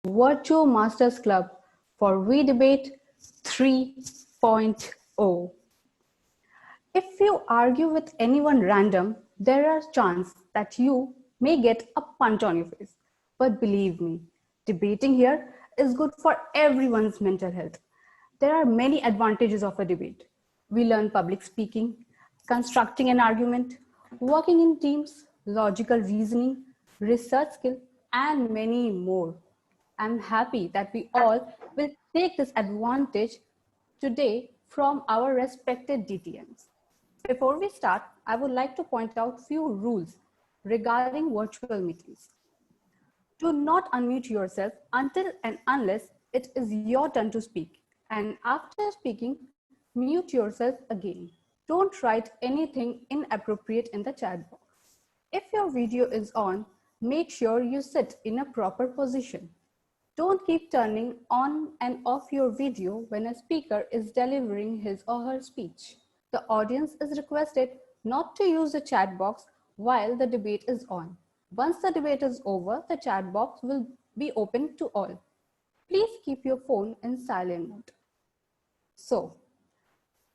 Virtual Masters Club for We Debate 3.0. If you argue with anyone random, there are chances that you may get a punch on your face. But believe me, debating here is good for everyone's mental health. There are many advantages of a debate. We learn public speaking, constructing an argument, working in teams, logical reasoning, research skill, and many more. I'm happy that we all will take this advantage today from our respected DTMs. Before we start, I would like to point out few rules regarding virtual meetings. Do not unmute yourself until and unless it is your turn to speak. And after speaking, mute yourself again. Don't write anything inappropriate in the chat box. If your video is on, make sure you sit in a proper position. Don't keep turning on and off your video when a speaker is delivering his or her speech. The audience is requested not to use the chat box while the debate is on. Once the debate is over, the chat box will be open to all. Please keep your phone in silent mode. So,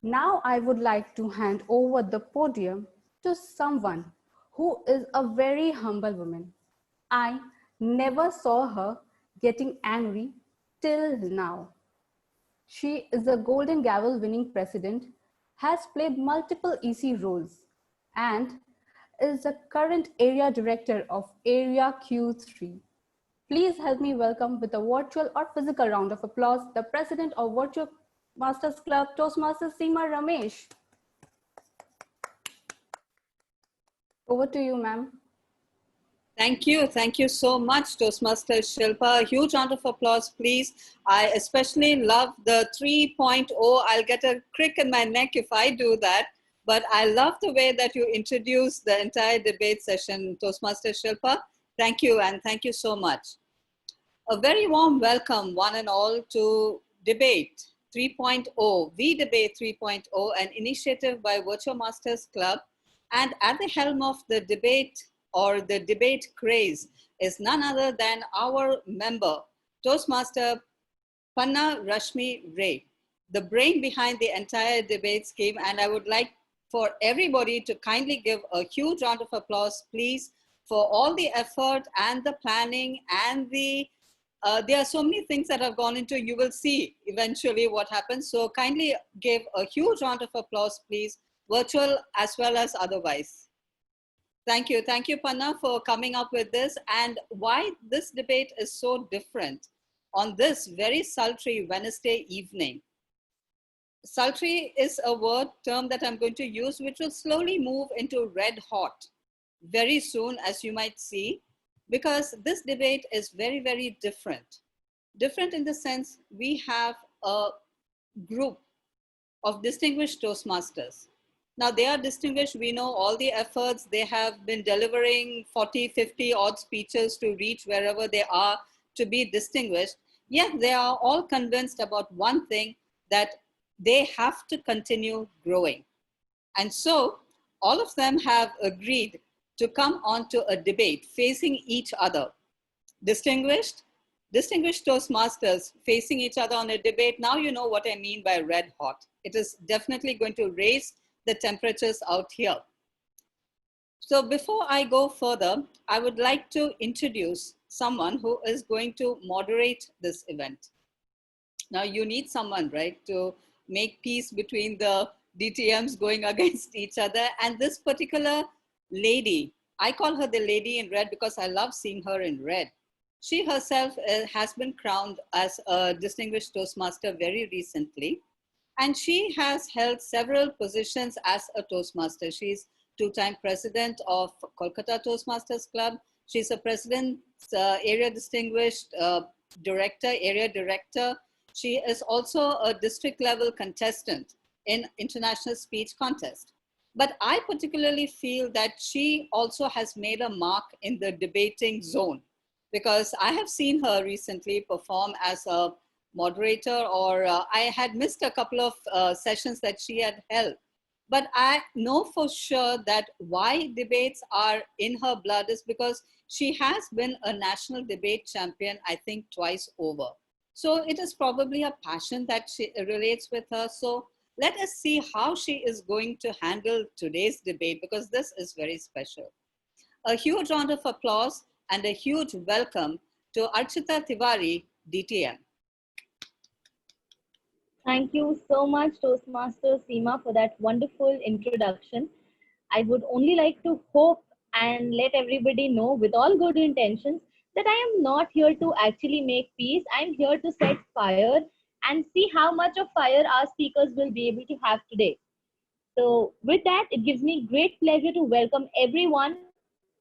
now I would like to hand over the podium to someone who is a very humble woman. I never saw her getting angry till now. She is a Golden Gavel winning president, has played multiple EC roles, and is the current area director of Area Q3. Please help me welcome with a virtual or physical round of applause the president of Virtual Masters Club, Toastmasters Seema Ramesh. Over to you, ma'am. Thank you. Thank you so much, Toastmaster Shilpa. A huge round of applause, please. I especially love the 3.0. I'll get a crick in my neck if I do that. But I love the way that you introduced the entire debate session, Toastmaster Shilpa. Thank you, and thank you so much. A very warm welcome, one and all, to Debate 3.0, We Debate 3.0, an initiative by Virtual Masters Club. And at the helm of the debate or the debate craze is none other than our member, Toastmaster Panna Rashmi Ray, the brain behind the entire debate scheme. And I would like for everybody to kindly give a huge round of applause, please, for all the effort and the planning and the there are so many things that have gone into, you will see eventually what happens. So kindly give a huge round of applause, please, virtual as well as otherwise. Thank you. Thank you, Panna, for coming up with this, and why this debate is so different on this very sultry Wednesday evening. Sultry is a term that I'm going to use, which will slowly move into red hot very soon, as you might see, because this debate is very, very different. Different in the sense we have a group of distinguished Toastmasters. Now they are distinguished, we know all the efforts, they have been delivering 40, 50 odd speeches to reach wherever they are to be distinguished, yet they are all convinced about one thing, that they have to continue growing. And so all of them have agreed to come on to a debate facing each other. Distinguished Toastmasters facing each other on a debate. Now you know what I mean by red hot. It is definitely going to raise the temperatures out here. So before I go further, I would like to introduce someone who is going to moderate this event. Now you need someone, right, to make peace between the DTMs going against each other. And this particular lady, I call her the lady in red because I love seeing her in red. She herself has been crowned as a distinguished Toastmaster very recently. And she has held several positions as a Toastmaster. She's two-time president of Kolkata Toastmasters Club. She's a president, area distinguished area director. She is also a district level contestant in international speech contest. But I particularly feel that she also has made a mark in the debating zone, because I have seen her recently perform as a moderator, or I had missed a couple of sessions that she had held. But I know for sure that why debates are in her blood is because she has been a national debate champion, I think, twice over. So it is probably a passion that she relates with her. So let us see how she is going to handle today's debate, because this is very special. A huge round of applause and a huge welcome to Archita Tiwari, DTM. Thank you so much, Toastmaster Seema, for that wonderful introduction. I would only like to hope and let everybody know, with all good intentions, that I am not here to actually make peace. I'm here to set fire and see how much of fire our speakers will be able to have today. So, with that, it gives me great pleasure to welcome everyone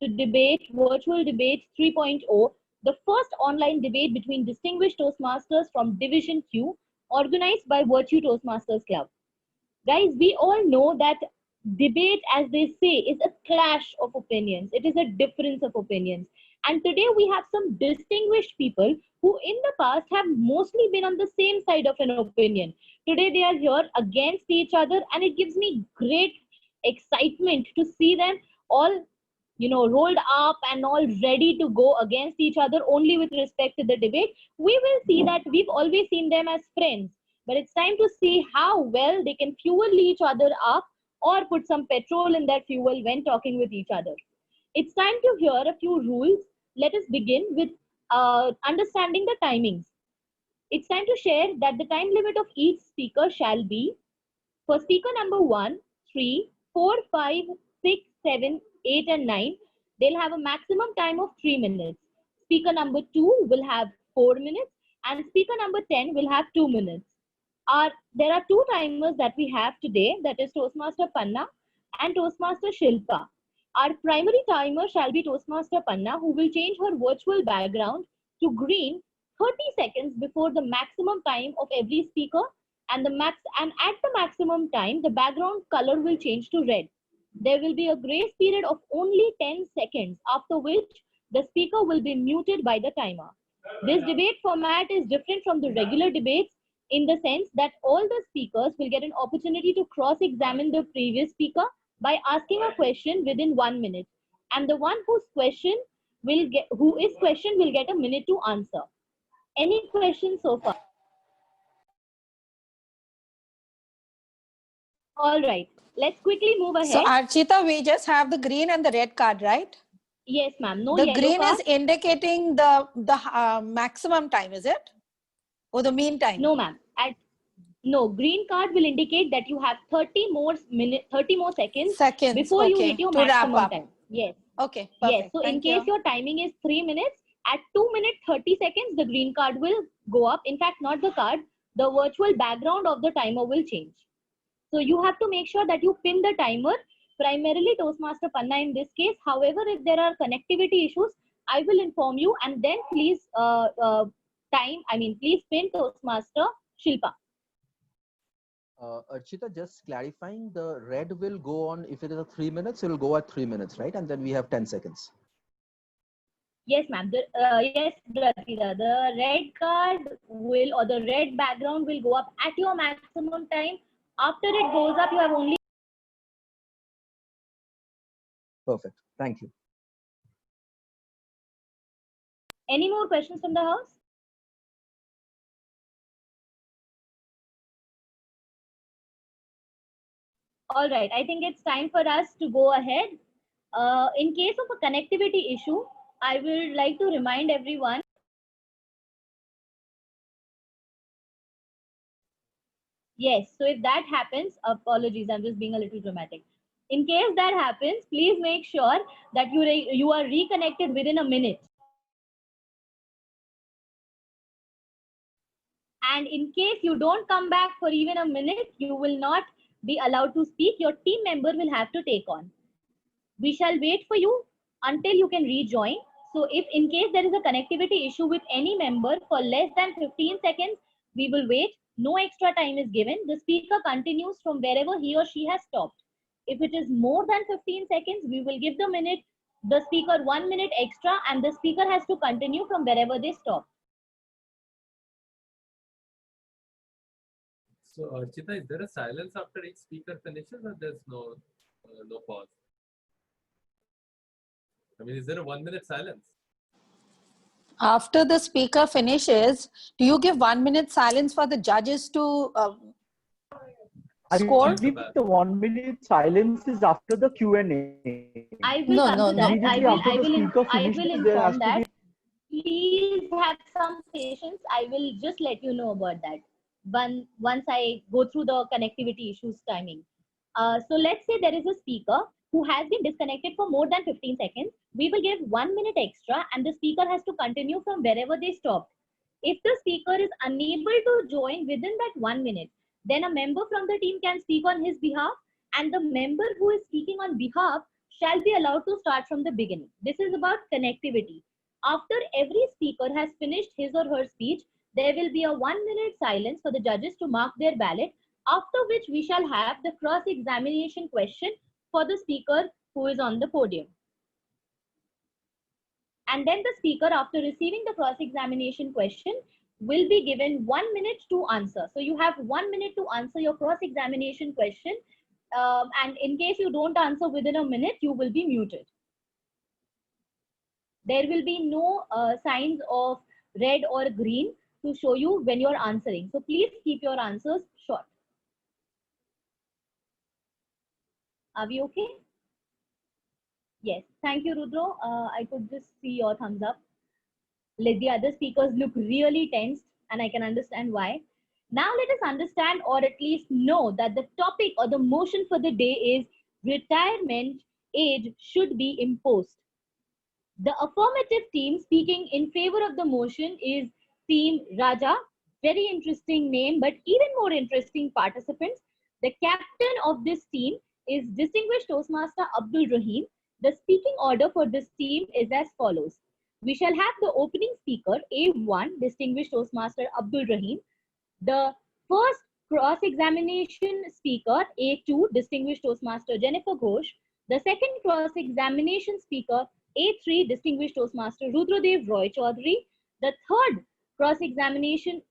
to debate Virtual Debate 3.0, the first online debate between distinguished Toastmasters from Division Q, organized by Virtue Toastmasters Club. Guys, we all know that debate, as they say, is a clash of opinions. It is a difference of opinions. And today we have some distinguished people who in the past have mostly been on the same side of an opinion. Today they are here against each other, and it gives me great excitement to see them all, rolled up and all ready to go against each other only with respect to the debate. We will see that we've always seen them as friends, but it's time to see how well they can fuel each other up or put some petrol in that fuel when talking with each other. It's time to hear a few rules. Let us begin with understanding the timings. It's time to share that the time limit of each speaker shall be: for speaker number 1, 3, 4, 5, 6, 7, 8, and 9, they'll have a maximum time of 3 minutes. Speaker number 2 will have 4 minutes, and speaker number 10 will have 2 minutes. There are two timers that we have today, that is Toastmaster Panna and Toastmaster Shilpa. Our primary timer shall be Toastmaster Panna, who will change her virtual background to green 30 seconds before the maximum time of every speaker, and at the maximum time the background color will change to red. There will be a grace period of only 10 seconds, after which the speaker will be muted by the timer. This debate format is different from the regular debates in the sense that all the speakers will get an opportunity to cross-examine the previous speaker by asking a question within 1 minute, and the one who is questioned will get a minute to answer. Any questions so far? All right, let's quickly move ahead. So Archita, we just have the green and the red card, right? Yes, ma'am. No the yellow green card. is indicating the maximum time, is it? Or the mean time? No, ma'am. No, green card will indicate that you have 30 more seconds before you hit your maximum time. Yes. Okay, perfect. Yes. So Thank in case your timing is 3 minutes, at 2 minutes 30 seconds, the green card will go up. In fact, not the card, the virtual background of the timer will change. So you have to make sure that you pin the timer, primarily Toastmaster Panna in this case. However, if there are connectivity issues, I will inform you, and then please please pin Toastmaster Shilpa. Archita, just clarifying, the red will go on, if it is a 3 minutes, it will go at 3 minutes, right? And then we have 10 seconds. Yes, ma'am. Yes, Ratira. The red card will, or the red background will go up at your maximum time. After it goes up, you have only... Perfect. Thank you. Any more questions from the house? All right. I think it's time for us to go ahead. In case of a connectivity issue, I would like to remind everyone. Yes, so if that happens, apologies, I'm just being a little dramatic. In case that happens, please make sure that you are reconnected within a minute. And in case you don't come back for even a minute, you will not be allowed to speak. Your team member will have to take on. We shall wait for you until you can rejoin. So if in case there is a connectivity issue with any member for less than 15 seconds, we will wait. No extra time is given. The speaker continues from wherever he or she has stopped. If it is more than 15 seconds, we will give the speaker 1 minute extra, and the speaker has to continue from wherever they stop. So, Archita, is there a silence after each speaker finishes, or there's no pause? I mean, is there a 1 minute silence? After the speaker finishes, do you give 1 minute silence for the judges to score? I believe the 1 minute silence is after the Q&A. I will No, come no, to no. that. Immediately after the speaker I will finishes, there has inform to that. be. Please have some patience. I will just let you know about that once I go through the connectivity issues timing. So let's say there is a speaker who has been disconnected for more than 15 seconds. We will give 1 minute extra and the speaker has to continue from wherever they stopped. If the speaker is unable to join within that 1 minute, then a member from the team can speak on his behalf, and the member who is speaking on behalf shall be allowed to start from the beginning. This is about connectivity. After every speaker has finished his or her speech, there will be a 1 minute silence for the judges to mark their ballot, after which we shall have the cross-examination question for the speaker who is on the podium. And then the speaker, after receiving the cross-examination question, will be given 1 minute to answer. So you have 1 minute to answer your cross-examination question. And in case you don't answer within a minute, you will be muted. There will be no signs of red or green to show you when you're answering. So please keep your answers short. Are we okay? Yes. Thank you, Rudro. I could just see your thumbs up. The other speakers look really tensed, and I can understand why. Now let us understand, or at least know, that the topic or the motion for the day is retirement age should be imposed. The affirmative team speaking in favor of the motion is Team Raja. Very interesting name, but even more interesting participants. The captain of this team is distinguished Toastmaster Abdul Rahim. The speaking order for this team is as follows. We shall have the opening speaker, A1, distinguished Toastmaster Abdul Rahim. The first cross-examination speaker, A2, distinguished Toastmaster Jennifer Ghosh. The second cross-examination speaker, A3, distinguished Toastmaster Rudradev Roy Chaudhary. The third cross-examining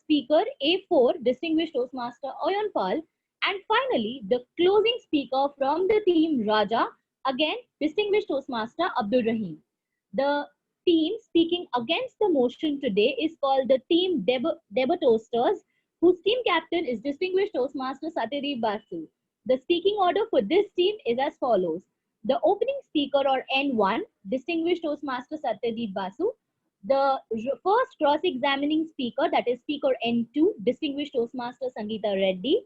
speaker, A4, distinguished Toastmaster Oyan Pal. And finally, the closing speaker from the team Raja, again, distinguished Toastmaster Abdul Rahim. The team speaking against the motion today is called the Team Debatosters, whose team captain is distinguished Toastmaster Satyadeep Basu. The speaking order for this team is as follows. The opening speaker, or N1, distinguished Toastmaster Satyadeep Basu. The first cross-examining speaker, that is speaker N2, distinguished Toastmaster Sangeeta Reddy.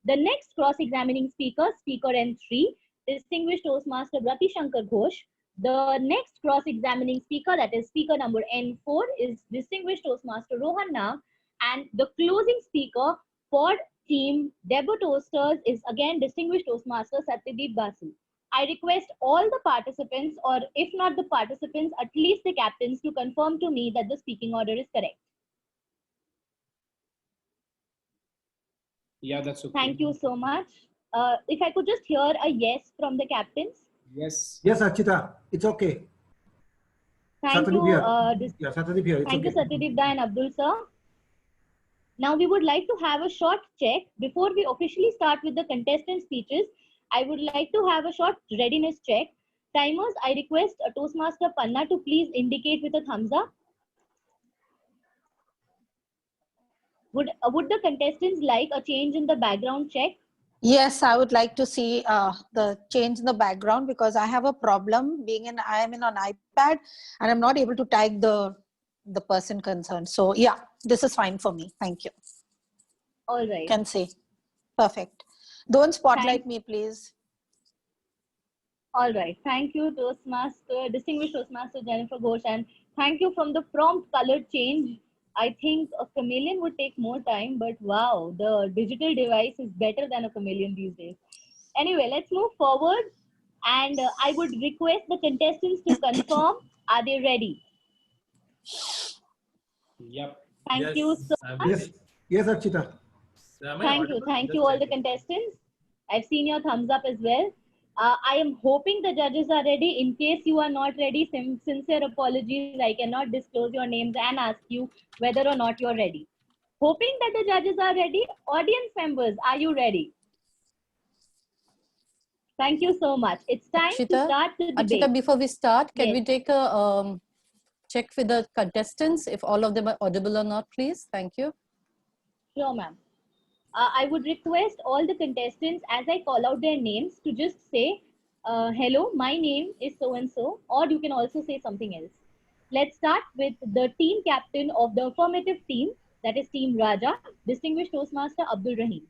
The next cross-examining speaker, speaker N3, distinguished Toastmaster Brati Shankar Ghosh. The next cross-examining speaker, that is speaker number N4, is distinguished Toastmaster Rohan Nag. And the closing speaker for team Debatosters is again distinguished Toastmaster Satyadeep Basu. I request all the participants, or if not the participants, at least the captains, to confirm to me that the speaking order is correct. Yeah, that's okay. Thank you so much. If I could just hear a yes from the captains. Yes. Yes, Archita, it's okay. Thank Satyadeep you. here. Yeah, Satyadeep here. It's Thank okay. you, Satyadeep and Abdul sir. Now we would like to have a short check before we officially start with the contestant speeches. I would like to have a short readiness check. Timers, I request Toastmaster Panna to please indicate with a thumbs up. Would the contestants like a change in the background check? Yes, I would like to see the change in the background, because I have a problem I am in an iPad and I'm not able to tag the person concerned. So yeah, this is fine for me. Thank you. All right. Can see. Perfect. Don't spotlight me, please. All right. Thank you, Toastmaster, distinguished Toastmaster Jennifer Ghosh, and thank you from the prompt color change. I think a chameleon would take more time, but wow, the digital device is better than a chameleon these days. Anyway, let's move forward, and I would request the contestants to confirm, are they ready? Yep. Thank you so much. Yes, yes, Archita. Thank you all the contestants. I've seen your thumbs up as well. I am hoping the judges are ready. In case you are not ready, sincere apologies. I cannot disclose your names and ask you whether or not you're ready. Hoping that the judges are ready. Audience members, are you ready? Thank you so much. It's time to Akshita, start the debate. Akshita, before we start, can Yes. we take a check with the contestants if all of them are audible or not, please? Thank you. Sure, ma'am. I would request all the contestants, as I call out their names, to just say, hello, my name is so-and-so, or you can also say something else. Let's start with the team captain of the affirmative team, that is Team Raja, Distinguished Toastmaster Abdul Rahim.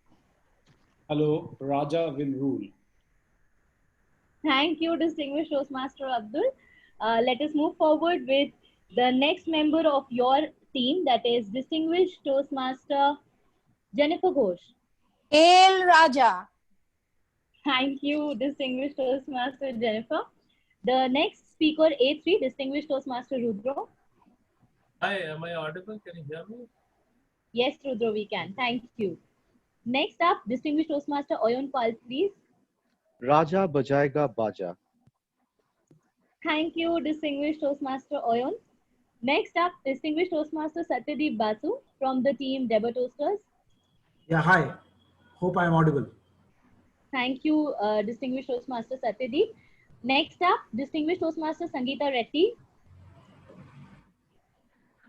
Hello, Raja will rule. Thank you, Distinguished Toastmaster Abdul. Let us move forward with the next member of your team, that is Distinguished Toastmaster Jennifer Ghosh. Hail Raja. Thank you, Distinguished Toastmaster Jennifer. The next speaker, A3, Distinguished Toastmaster Rudro. Hi, am I audible? Can you hear me? Yes, Rudro, we can. Thank you. Next up, Distinguished Toastmaster Oyon Pal, please. Raja bajayega baja. Thank you, Distinguished Toastmaster Oyon. Next up, Distinguished Toastmaster Satyadeep Basu from the team Deber Toasters. Yeah, hi. Hope I am audible. Thank you, Distinguished Toastmaster Satyadeep. Next up, Distinguished Toastmaster Sangeeta Reddy.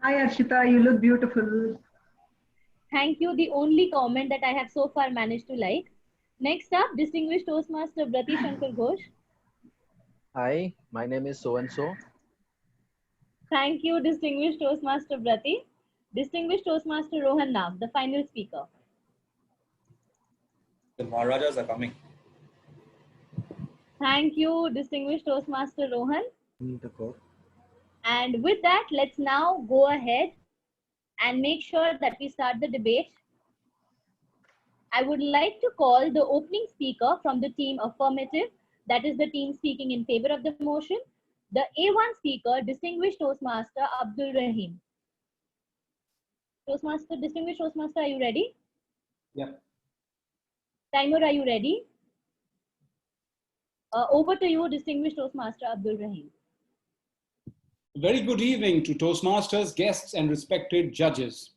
Hi Arshita, you look beautiful. Thank you, the only comment that I have so far managed to like. Next up, Distinguished Toastmaster Brati Shankar Ghosh. Hi, my name is so-and-so. Thank you, Distinguished Toastmaster Brati. Distinguished Toastmaster Rohan Nag, the final speaker. The Maharajas are coming. Thank you, Distinguished Toastmaster Rohan. And with that, let's now go ahead and make sure that we start the debate. I would like to call the opening speaker from the team affirmative, that is the team speaking in favor of the motion, the A1 speaker, Distinguished Toastmaster Abdul Rahim. Distinguished Toastmaster, are you ready? Yeah. Timer, are you ready? Over to you, Distinguished Toastmaster Abdul Rahim. Very good evening to Toastmasters, guests, and respected judges.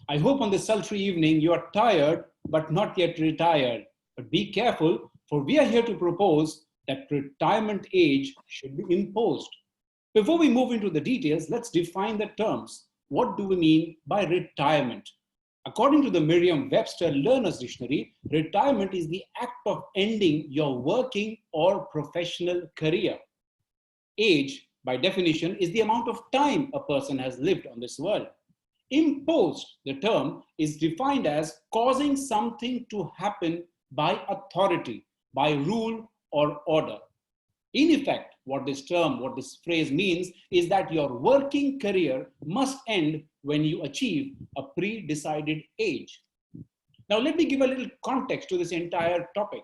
I hope on this sultry evening you are tired but not yet retired. But be careful, for we are here to propose that retirement age should be imposed. Before we move into the details, let's define the terms. What do we mean by retirement? According to the Merriam-Webster Learner's Dictionary, retirement is the act of ending your working or professional career. Age, by definition, is the amount of time a person has lived on this world. Imposed, the term, is defined as causing something to happen by authority, by rule or order. In effect, what this phrase means is that your working career must end when you achieve a pre-decided age. Now, let me give a little context to this entire topic.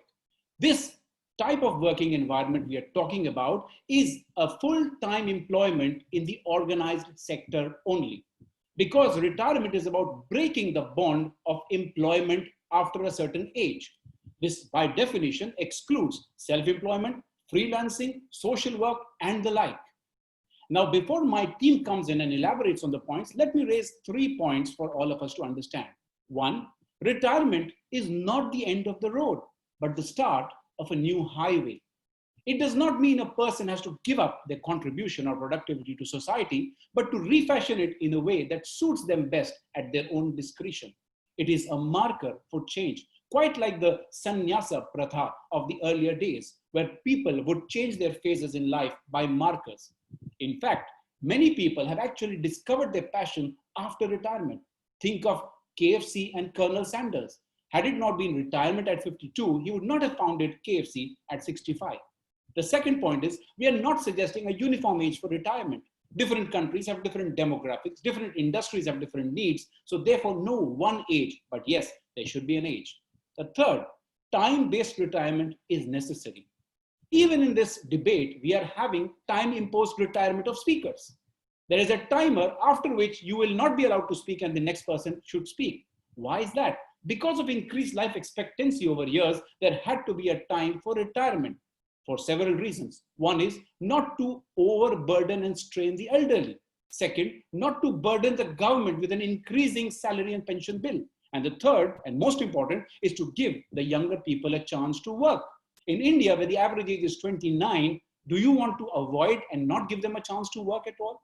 This type of working environment we are talking about is a full-time employment in the organized sector only, because retirement is about breaking the bond of employment after a certain age. This, by definition, excludes self-employment, freelancing, social work, and the like. Now, before my team comes in and elaborates on the points, let me raise 3 points for all of us to understand. 1, retirement is not the end of the road, but the start of a new highway. It does not mean a person has to give up their contribution or productivity to society, but to refashion it in a way that suits them best at their own discretion. It is a marker for change, quite like the sannyasa pratha of the earlier days, where people would change their phases in life by markers. In fact, many people have actually discovered their passion after retirement. Think of KFC and Colonel Sanders. Had it not been retirement at 52, he would not have founded KFC at 65. The second point is, we are not suggesting a uniform age for retirement. Different countries have different demographics, different industries have different needs, so therefore no one age, but yes, there should be an age. The third, time-based retirement is necessary. Even in this debate, we are having time-imposed retirement of speakers. There is a timer after which you will not be allowed to speak and the next person should speak. Why is that? Because of increased life expectancy over years, there had to be a time for retirement for several reasons. One is not to overburden and strain the elderly. Second, not to burden the government with an increasing salary and pension bill. And the third, and most important, is to give the younger people a chance to work. In India, where the average age is 29, do you want to avoid and not give them a chance to work at all?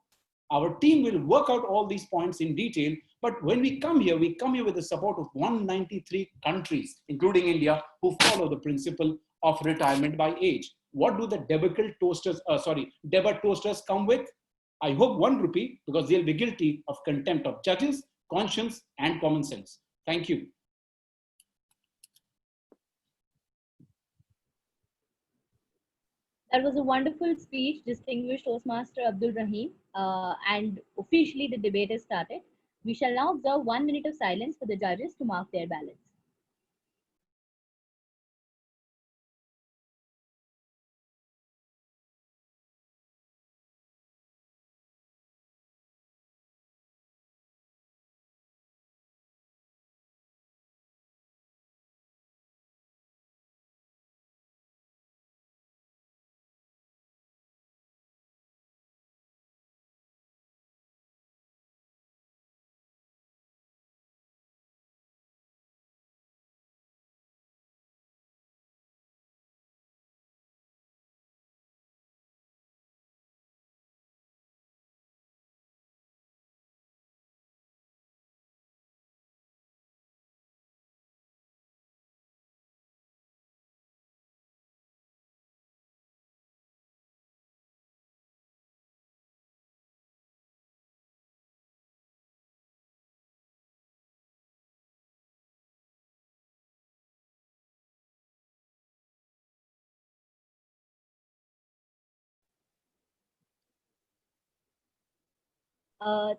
Our team will work out all these points in detail, but when we come here with the support of 193 countries, including India, who follow the principle of retirement by age. What do the debit toasters come with? I hope 1 rupee, because they'll be guilty of contempt of judges, conscience, and common sense. Thank you. That was a wonderful speech, distinguished Toastmaster Abdul Rahim. And officially the debate is started. We shall now observe 1 minute of silence for the judges to mark their ballots.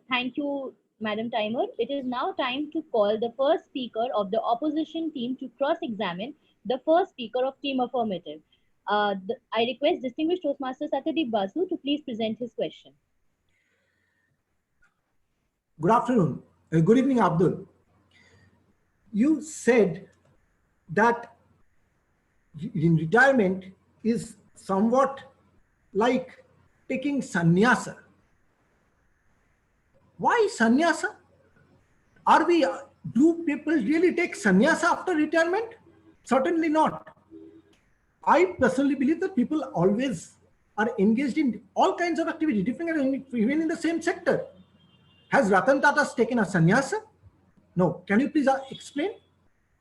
Thank you, Madam Timer. It is now time to call the first speaker of the opposition team to cross-examine the first speaker of Team Affirmative. I request distinguished Toastmaster Satyadeep Basu to please present his question. Good afternoon. Good evening, Abdul. You said that in retirement is somewhat like taking sannyasa. Why sannyasa? Do people really take sannyasa after retirement? Certainly not. I personally believe that people always are engaged in all kinds of activity, different, even in the same sector. Has Ratan Tata taken a sannyasa? No. Can you please explain?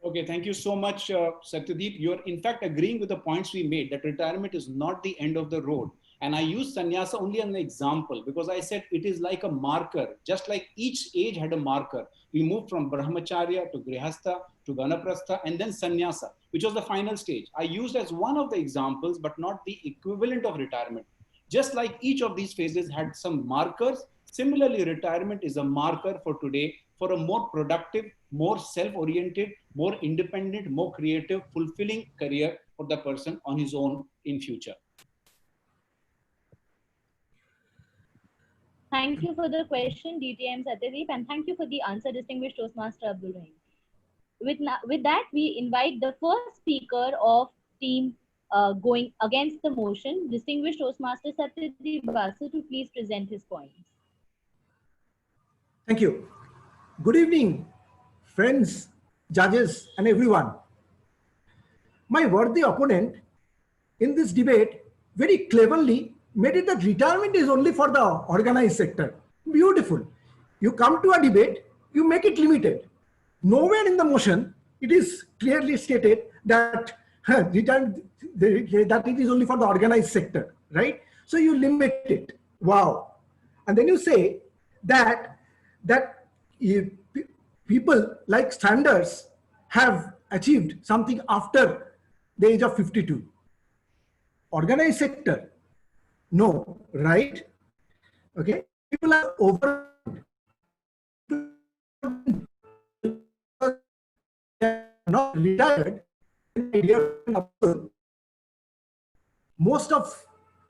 Okay, thank you so much, Satyadeep. You're in fact agreeing with the points we made, that retirement is not the end of the road. And I use sannyasa only as an example because I said it is like a marker, just like each age had a marker. We moved from brahmacharya to grihastha to vanaprastha and then sannyasa, which was the final stage. I used as one of the examples, but not the equivalent of retirement. Just like each of these phases had some markers, similarly, retirement is a marker for today for a more productive, more self-oriented, more independent, more creative, fulfilling career for the person on his own in future. Thank you for the question, DTM Satyadeep, and thank you for the answer, distinguished Toastmaster Abdul Rahim. With that, we invite the first speaker of team going against the motion, distinguished Toastmaster Satyadeep Basu, to please present his points. Thank you. Good evening, friends, judges, and everyone. My worthy opponent in this debate very cleverly made it that retirement is only for the organized sector. Beautiful. You come to a debate, you make it limited. Nowhere in the motion, it is clearly stated that that it is only for the organized sector, right? So you limit it. Wow. And then you say that people like Sanders have achieved something after the age of 52. Organized sector, no, right? Okay, people are over. Not retired. Most of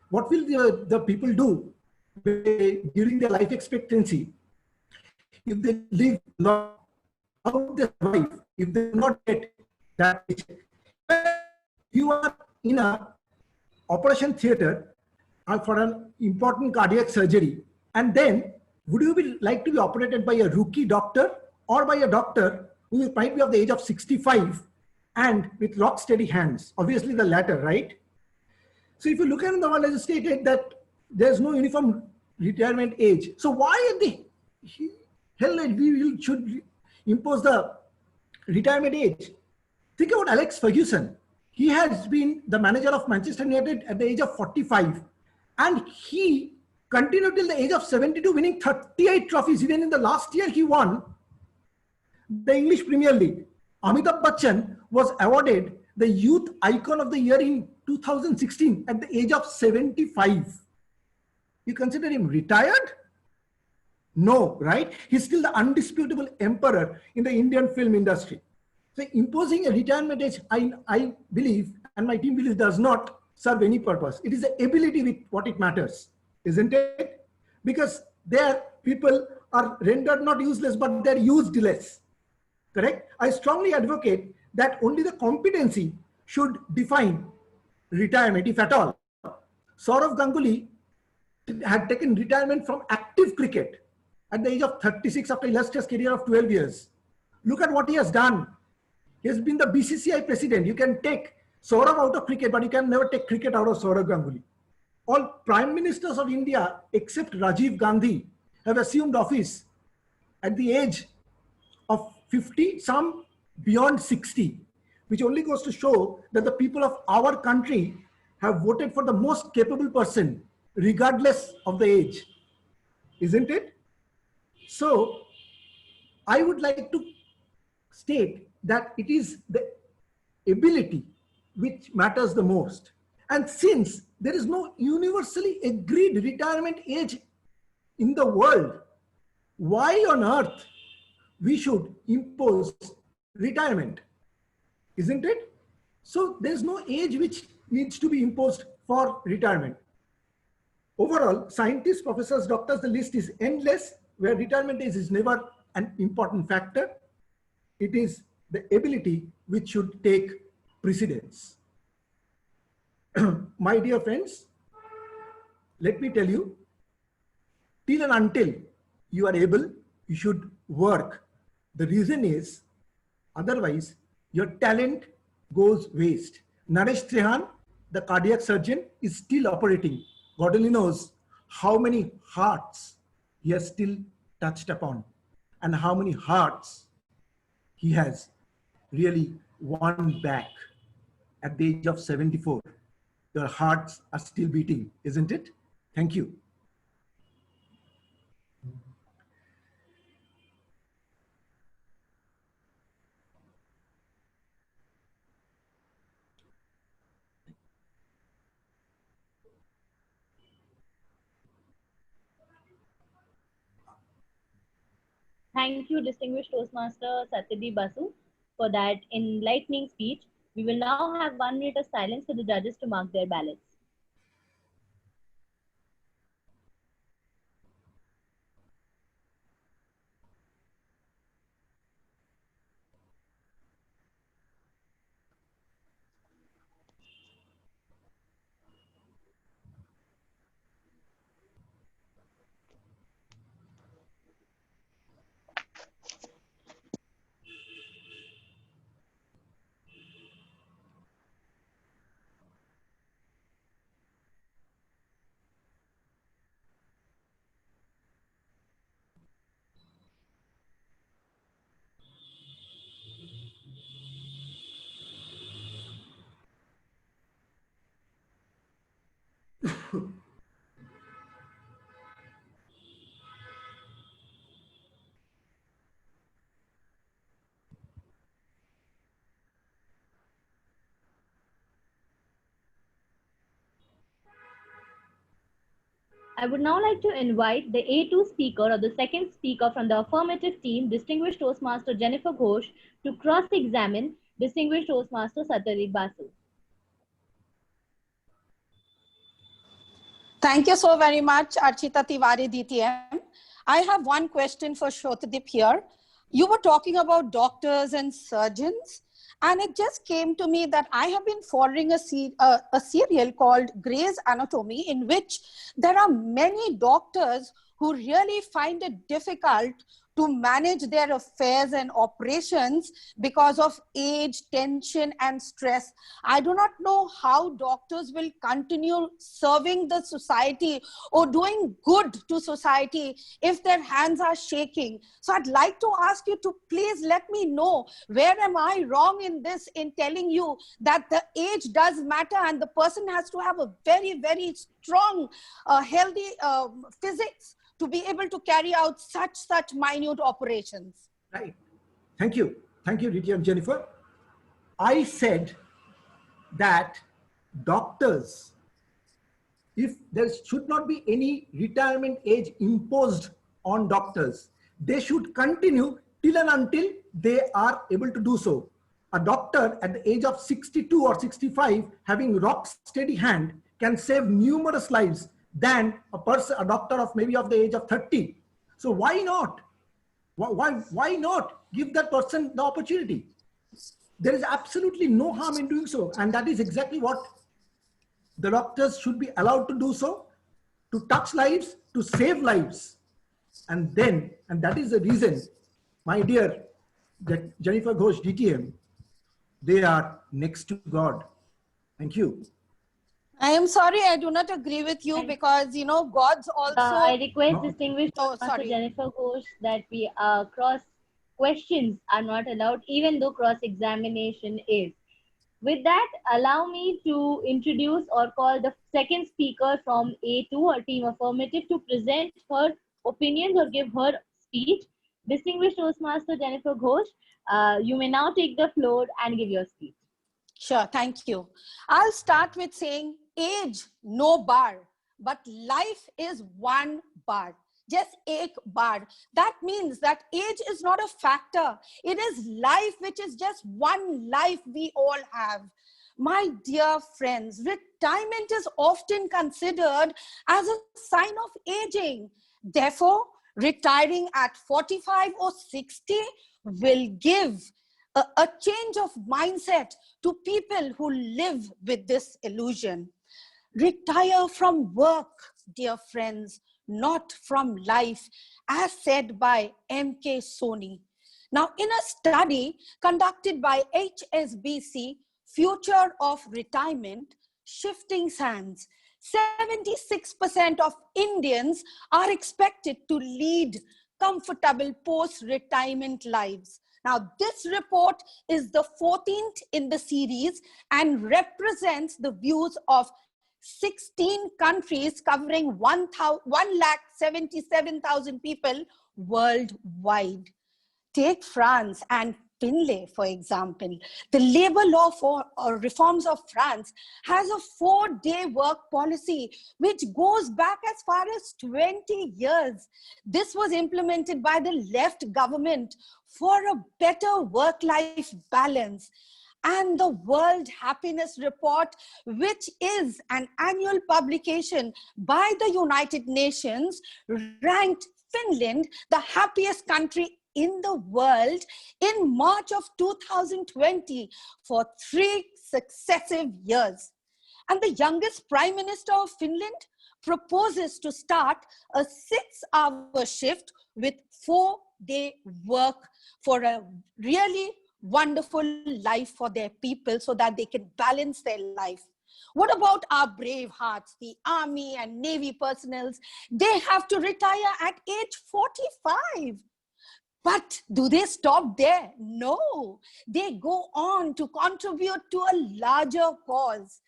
what will the people do during their life expectancy? If they live long, how they survive? If they do not get that, you are in a operation theater for an important cardiac surgery, and then Would you like to be operated by a rookie doctor or by a doctor who might be of the age of 65 and with rock steady hands? Obviously the latter, right? So if you look at the world, as I stated, that there's no uniform retirement age. So why in the hell we should impose the retirement age? Think about Alex Ferguson. He has been the manager of Manchester United at the age of 45, and he continued till the age of 72, winning 38 trophies. Even in the last year, he won the English Premier League. Amitabh Bachchan was awarded the Youth Icon of the Year in 2016 at the age of 75. You consider him retired? No, right? He's still the undisputable emperor in the Indian film industry. So imposing a retirement age, I believe, and my team believes, does not serve any purpose. It is the ability with what it matters, isn't it? Because there people are rendered not useless, but they're used less. Correct? I strongly advocate that only the competency should define retirement, if at all. Sourav Ganguly had taken retirement from active cricket at the age of 36 after an illustrious career of 12 years. Look at what he has done. He has been the BCCI president. You can take Sourav out of cricket, but you can never take cricket out of Sourav Ganguly. All prime ministers of India, except Rajiv Gandhi, have assumed office at the age of 50, some beyond 60, which only goes to show that the people of our country have voted for the most capable person, regardless of the age, isn't it? So I would like to state that it is the ability which matters the most. And since there is no universally agreed retirement age in the world, why on earth we should impose retirement, isn't it? So there's no age which needs to be imposed for retirement. Overall, scientists, professors, doctors, the list is endless, where retirement age is never an important factor. It is the ability which should take precedence. My dear friends, let me tell you, till and until you are able, you should work. The reason is, otherwise, your talent goes waste. Naresh Trehan, the cardiac surgeon, is still operating. God only knows how many hearts he has still touched upon and how many hearts he has really won back at the age of 74. Your hearts are still beating, isn't it? Thank you. Thank you, distinguished Toastmaster Satyadeep Basu, for that enlightening speech. We will now have 1 minute of silence for the judges to mark their ballots. I would now like to invite the A2 speaker or the second speaker from the affirmative team, distinguished Toastmaster Jennifer Ghosh, to cross-examine distinguished Toastmaster Satyadeep Basu. Thank you so very much, Archita Tiwari, DTM. I have one question for Shrotadeep here. You were talking about doctors and surgeons, and it just came to me that I have been following a serial called Grey's Anatomy, in which there are many doctors who really find it difficult to manage their affairs and operations because of age, tension, and stress. I do not know how doctors will continue serving the society or doing good to society if their hands are shaking. So I'd like to ask you to please let me know, where am I wrong in this, in telling you that the age does matter and the person has to have a very, very strong, healthy physics to be able to carry out such minute operations. Right. Thank you. Thank you, Riti and Jennifer. I said that doctors, if there should not be any retirement age imposed on doctors, they should continue till and until they are able to do so. A doctor at the age of 62 or 65 having rock steady hand can save numerous lives than a doctor of maybe of the age of 30. So why not? Why not give that person the opportunity? There is absolutely no harm in doing so. And that is exactly what the doctors should be allowed to do so, to touch lives, to save lives. And that is the reason, my dear, that Jennifer Ghosh, DTM, they are next to God. Thank you. I am sorry, I do not agree with you because, you know, God's also... I request distinguished Master Jennifer Ghosh that we cross questions are not allowed, even though cross-examination is. With that, allow me to introduce or call the second speaker from A2 or Team Affirmative to present her opinions or give her speech. Distinguished Toastmaster Jennifer Ghosh, you may now take the floor and give your speech. Sure, thank you. I'll start with saying age, no bar, but life is one bar. Just ek bar. That means that age is not a factor. It is life, which is just one life we all have. My dear friends, retirement is often considered as a sign of aging. Therefore, retiring at 45 or 60 will give a change of mindset to people who live with this illusion. Retire from work, dear friends, not from life, as said by M.K. Soni. Now, in a study conducted by HSBC, Future of Retirement, Shifting Sands, 76% of Indians are expected to lead comfortable post-retirement lives. Now, this report is the 14th in the series and represents the views of 16 countries covering 1,77,000 people worldwide. Take France and Finlay, for example. The labor law for reforms of France has a 4-day work policy, which goes back as far as 20 years. This was implemented by the left government for a better work-life balance. And the World Happiness Report, which is an annual publication by the United Nations, ranked Finland the happiest country in the world in March of 2020 for 3 successive years. And the youngest Prime Minister of Finland proposes to start a 6-hour shift with 4-day work for a really wonderful life for their people so that they can balance their life. What about our brave hearts, the army and navy personnel? They have to retire at age 45. But do they stop there? No, they go on to contribute to a larger cause.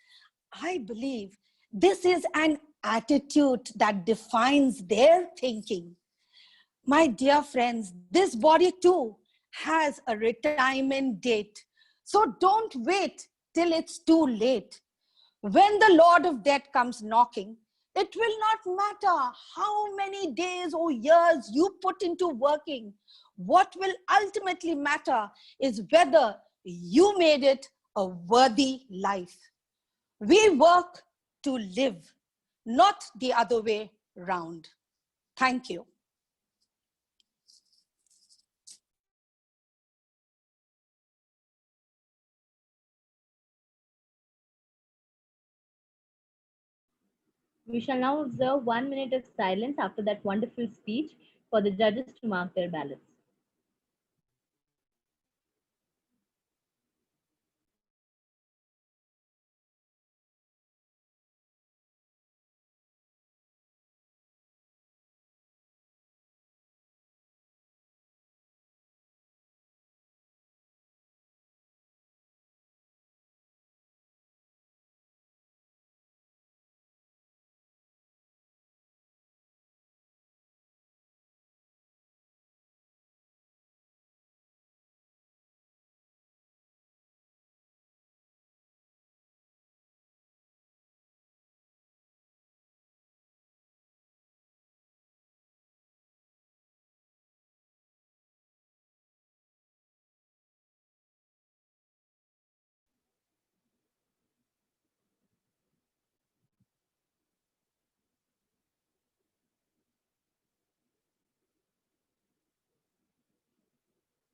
I believe this is an attitude that defines their thinking. My dear friends, this body too has a retirement date. So don't wait till it's too late. When the Lord of Death comes knocking, it will not matter how many days or years you put into working. What will ultimately matter is whether you made it a worthy life. We work to live, not the other way round. Thank you. We shall now observe 1 minute of silence after that wonderful speech for the judges to mark their ballots.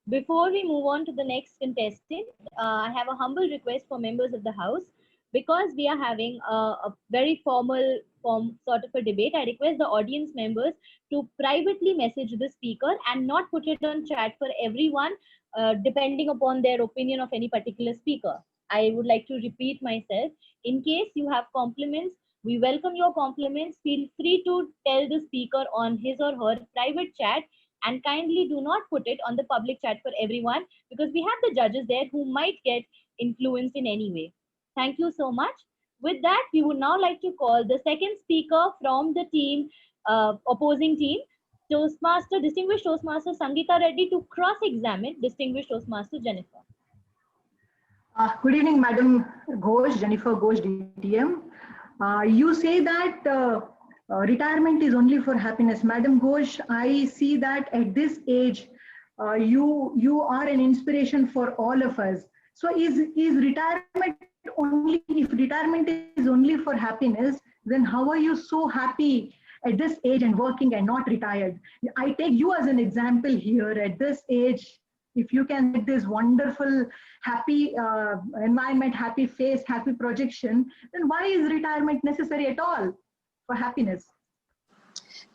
Before we move on to the next contestant, I have a humble request for members of the House. Because we are having a very formal sort of a debate, I request the audience members to privately message the speaker and not put it on chat for everyone, depending upon their opinion of any particular speaker. I would like to repeat myself. In case you have compliments, we welcome your compliments. Feel free to tell the speaker on his or her private chat, and kindly do not put it on the public chat for everyone, because we have the judges there who might get influenced in any way. Thank you so much. With that, we would now like to call the second speaker from the team, opposing team, Distinguished Toastmaster Sangeeta Reddy, to cross-examine Distinguished Toastmaster Jennifer. Good evening, Madam Ghosh, Jennifer Ghosh, DTM. You say that retirement is only for happiness. Madam Ghosh, I see that at this age, you are an inspiration for all of us. So is retirement only, if retirement is only for happiness, then how are you so happy at this age and working and not retired? I take you as an example here. At this age, if you can get this wonderful, happy environment, happy face, happy projection, then why is retirement necessary at all for happiness?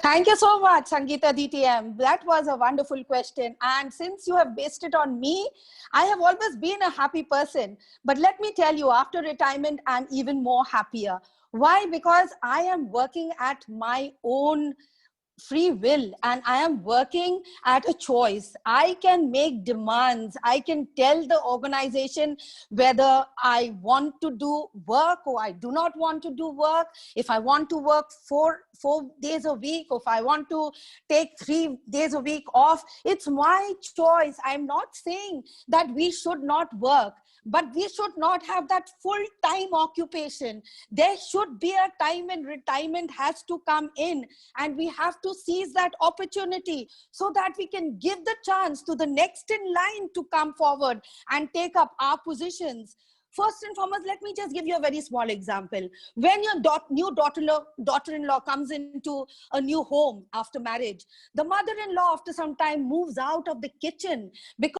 Thank you so much, Sangeeta DTM. That was a wonderful question. And since you have based it on me, I have always been a happy person. But let me tell you, after retirement, I'm even more happier. Why? Because I am working at my own free will and I am working at a choice. I can make demands. I can tell the organization whether I want to do work or I do not want to do work. If I want to work four days a week, or if I want to take 3 days a week off, it's my choice. I'm not saying that we should not work, but we should not have that full-time occupation. There should be a time when retirement has to come in, and we have to seize that opportunity so that we can give the chance to the next in line to come forward and take up our positions. First and foremost, let me just give you a very small example. When your new daughter-in-law comes into a new home after marriage, the mother-in-law after some time moves out of the kitchen because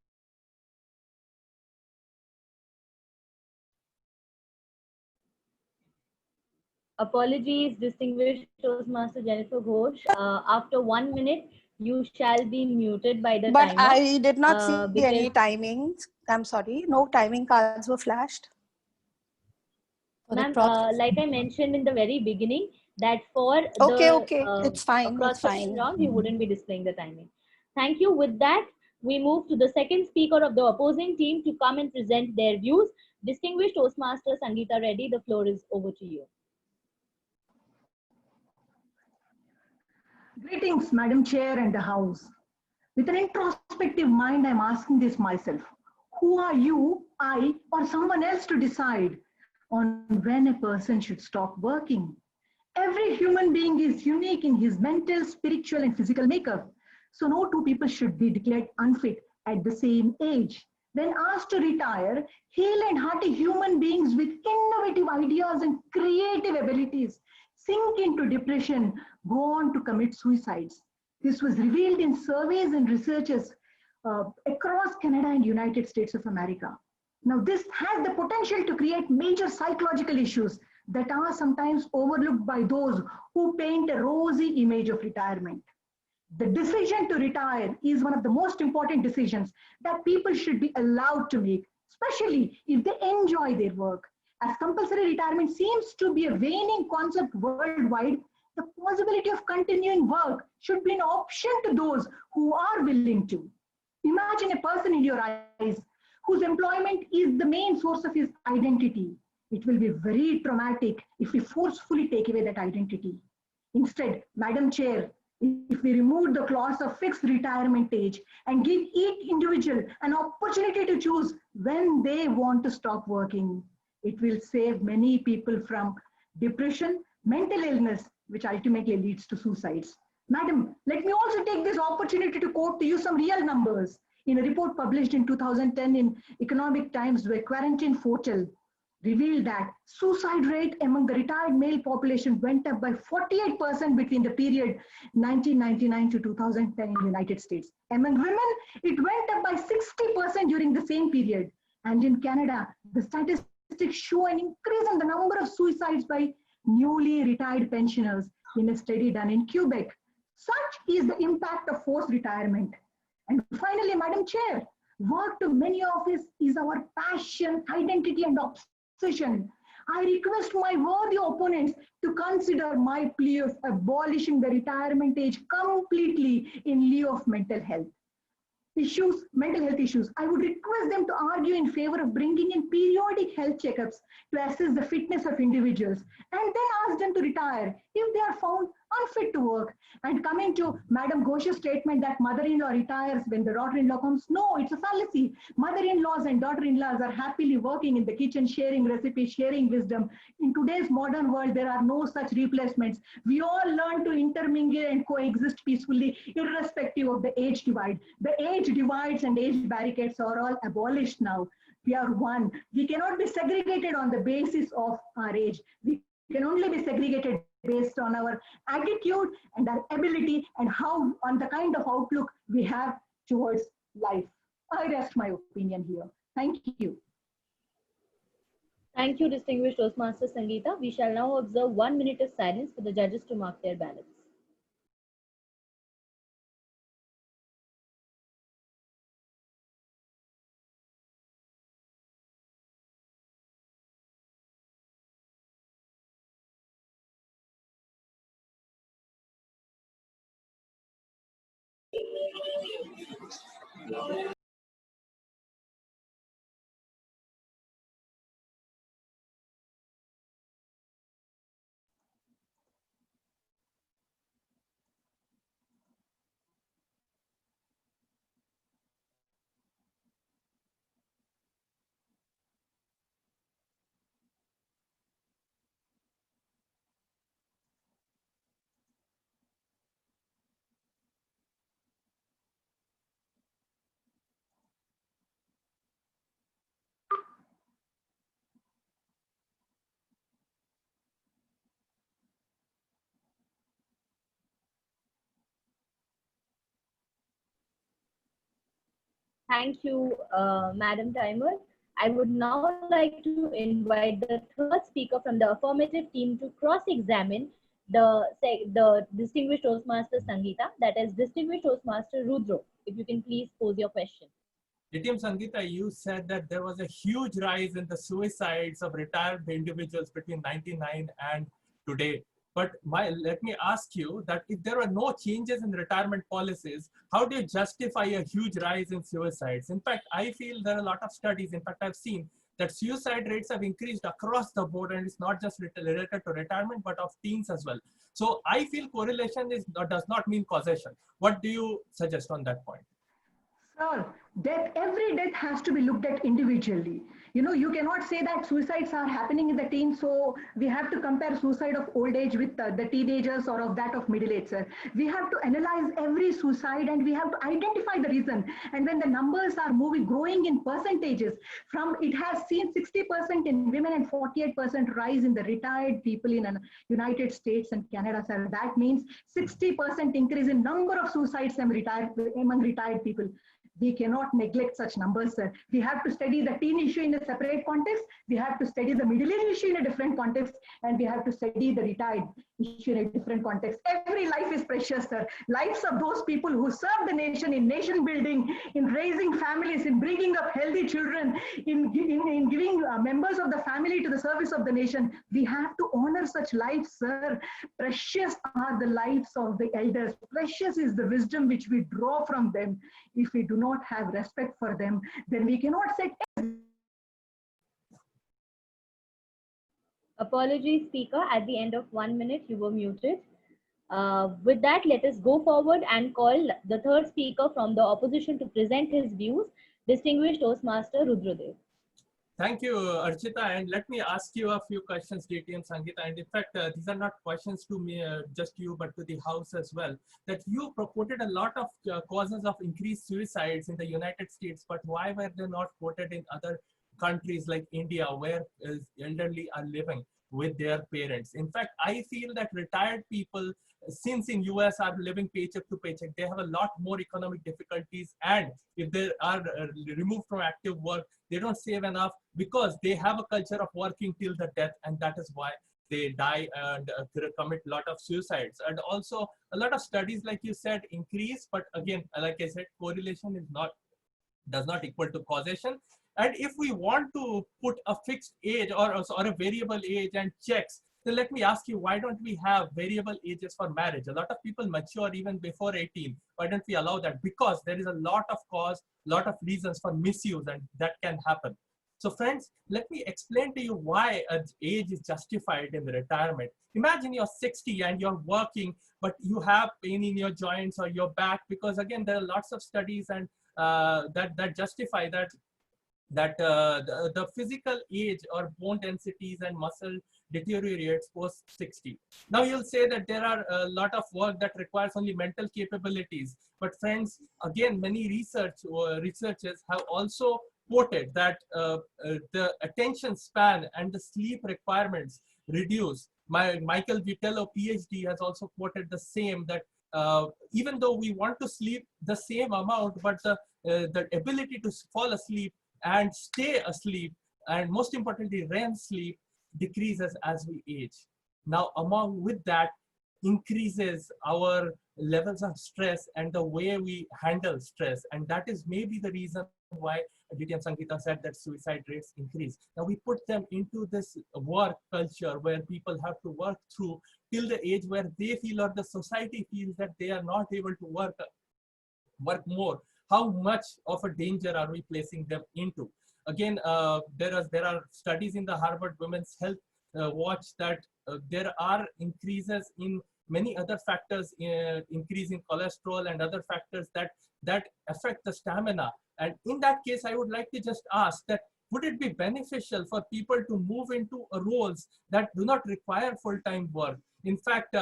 Apologies, Distinguished Toastmaster Jennifer Ghosh. After 1 minute, you shall be muted by the timer. But I did not see any timings. I'm sorry, no timing cards were flashed. Ma'am, like I mentioned in the very beginning, that for it's fine. It's fine. Round, you wouldn't be displaying the timing. Thank you. With that, we move to the second speaker of the opposing team to come and present their views. Distinguished Toastmaster Sangeeta Reddy, the floor is over to you. Greetings, Madam Chair and the House. With an introspective mind, I'm asking this myself. Who are you, I, or someone else to decide on when a person should stop working? Every human being is unique in his mental, spiritual, and physical makeup. So no two people should be declared unfit at the same age. When asked to retire, hale and hearty human beings with innovative ideas and creative abilities sink into depression, go on to commit suicides. This was revealed in surveys and researches across Canada and United States of America. Now, this has the potential to create major psychological issues that are sometimes overlooked by those who paint a rosy image of retirement. The decision to retire is one of the most important decisions that people should be allowed to make, especially if they enjoy their work. As compulsory retirement seems to be a waning concept worldwide, the possibility of continuing work should be an option to those who are willing to. Imagine a person in your eyes whose employment is the main source of his identity. It will be very traumatic if we forcefully take away that identity. Instead, Madam Chair, if we remove the clause of fixed retirement age and give each individual an opportunity to choose when they want to stop working, it will save many people from depression, mental illness, which ultimately leads to suicides. Madam, let me also take this opportunity to quote to you some real numbers. In a report published in 2010 in Economic Times by Quarantine Fortel, revealed that suicide rate among the retired male population went up by 48% between the period 1999 to 2010 in the United States. Among women, it went up by 60% during the same period. And in Canada, the statistics show an increase in the number of suicides by newly retired pensioners in a study done in Quebec. Such is the impact of forced retirement. And finally, Madam Chair, work to many of us is our passion, identity, and obsession. I request my worthy opponents to consider my plea of abolishing the retirement age completely in lieu of mental health issues. I would request them to argue in favor of bringing in periodic health checkups to assess the fitness of individuals and then ask them to retire if they are found unfit to work. And coming to Madam Ghosh's statement that mother-in-law retires when the daughter-in-law comes, no, it's a fallacy. Mother-in-laws and daughter-in-laws are happily working in the kitchen, sharing recipes, sharing wisdom. In today's modern world, there are no such replacements. We all learn to intermingle and coexist peacefully, irrespective of the age divide. The age divides and age barricades are all abolished now. We are one. We cannot be segregated on the basis of our age. We can only be segregated based on our attitude and our ability and how on the kind of outlook we have towards life. I rest my opinion here. Thank you. Thank you, distinguished Toastmaster Sangeeta. We shall now observe 1 minute of silence for the judges to mark their ballots. Thank you, Madam Timer. I would now like to invite the third speaker from the affirmative team to cross-examine the distinguished Toastmaster Sangeeta, that is distinguished Toastmaster Rudro. If you can please pose your question. DTM Sangeeta, you said that there was a huge rise in the suicides of retired individuals between 99 and today. But let me ask you that if there are no changes in retirement policies, how do you justify a huge rise in suicides? In fact, I feel there are a lot of studies. In fact, I've seen that suicide rates have increased across the board, and it's not just related to retirement, but of teens as well. So I feel correlation does not mean causation. What do you suggest on that point? Sir, every death has to be looked at individually. You know, you cannot say that suicides are happening in the teens, so we have to compare suicide of old age with the teenagers or of that of middle age, sir. We have to analyze every suicide and we have to identify the reason. And when the numbers are growing in percentages, it has seen 60% in women and 48% rise in the retired people in the United States and Canada, sir. That means 60% increase in number of suicides among retired people. We cannot neglect such numbers, sir. We have to study the teen issue in a separate context. We have to study the middle-aged issue in a different context. And we have to study the retired issue in a different context. Every life is precious, sir. Lives of those people who serve the nation in nation building, in raising families, in bringing up healthy children, in giving members of the family to the service of the nation. We have to honor such lives, sir. Precious are the lives of the elders. Precious is the wisdom which we draw from them. If we do not have respect for them, then we cannot set. Apologies, speaker. At the end of 1 minute, you were muted. With that, let us go forward and call the third speaker from the opposition to present his views, distinguished Toastmaster Rudradev. Thank you, Archita. And let me ask you a few questions, DT and Sangeeta. And in fact, these are not questions to me, just you, but to the House as well. That you quoted a lot of causes of increased suicides in the United States, but why were they not quoted in other countries like India, where elderly are living with their parents? In fact, I feel that retired people, since in US are living paycheck to paycheck, they have a lot more economic difficulties. And if they are removed from active work, they don't save enough because they have a culture of working till the death. And that is why they die and commit a lot of suicides. And also a lot of studies, like you said, increase. But again, like I said, correlation is does not equal to causation. And if we want to put a fixed age or a variable age and checks, then let me ask you, why don't we have variable ages for marriage? A lot of people mature even before 18. Why don't we allow that? Because there is a lot of cause, lot of reasons for misuse, and that can happen. So friends, let me explain to you why age is justified in the retirement. Imagine you're 60 and you're working, but you have pain in your joints or your back, because again, there are lots of studies and that justify that the physical age or bone densities and muscle deteriorates post 60. Now you'll say that there are a lot of work that requires only mental capabilities. But friends, again, many researchers have also quoted that the attention span and the sleep requirements reduce. Michael Vitello, PhD, has also quoted the same, that even though we want to sleep the same amount, but the ability to fall asleep and stay asleep, and most importantly, REM sleep, decreases as we age. Now, along with that, increases our levels of stress and the way we handle stress. And that is maybe the reason why Aditi and Sangeeta said that suicide rates increase. Now we put them into this work culture where people have to work through till the age where they feel, or the society feels, that they are not able to work more. How much of a danger are we placing them into? Again, there are studies in the Harvard Women's Health Watch that there are increases in many other factors, increase in cholesterol and other factors that affect the stamina. And in that case, I would like to just ask that, would it be beneficial for people to move into roles that do not require full-time work? In fact,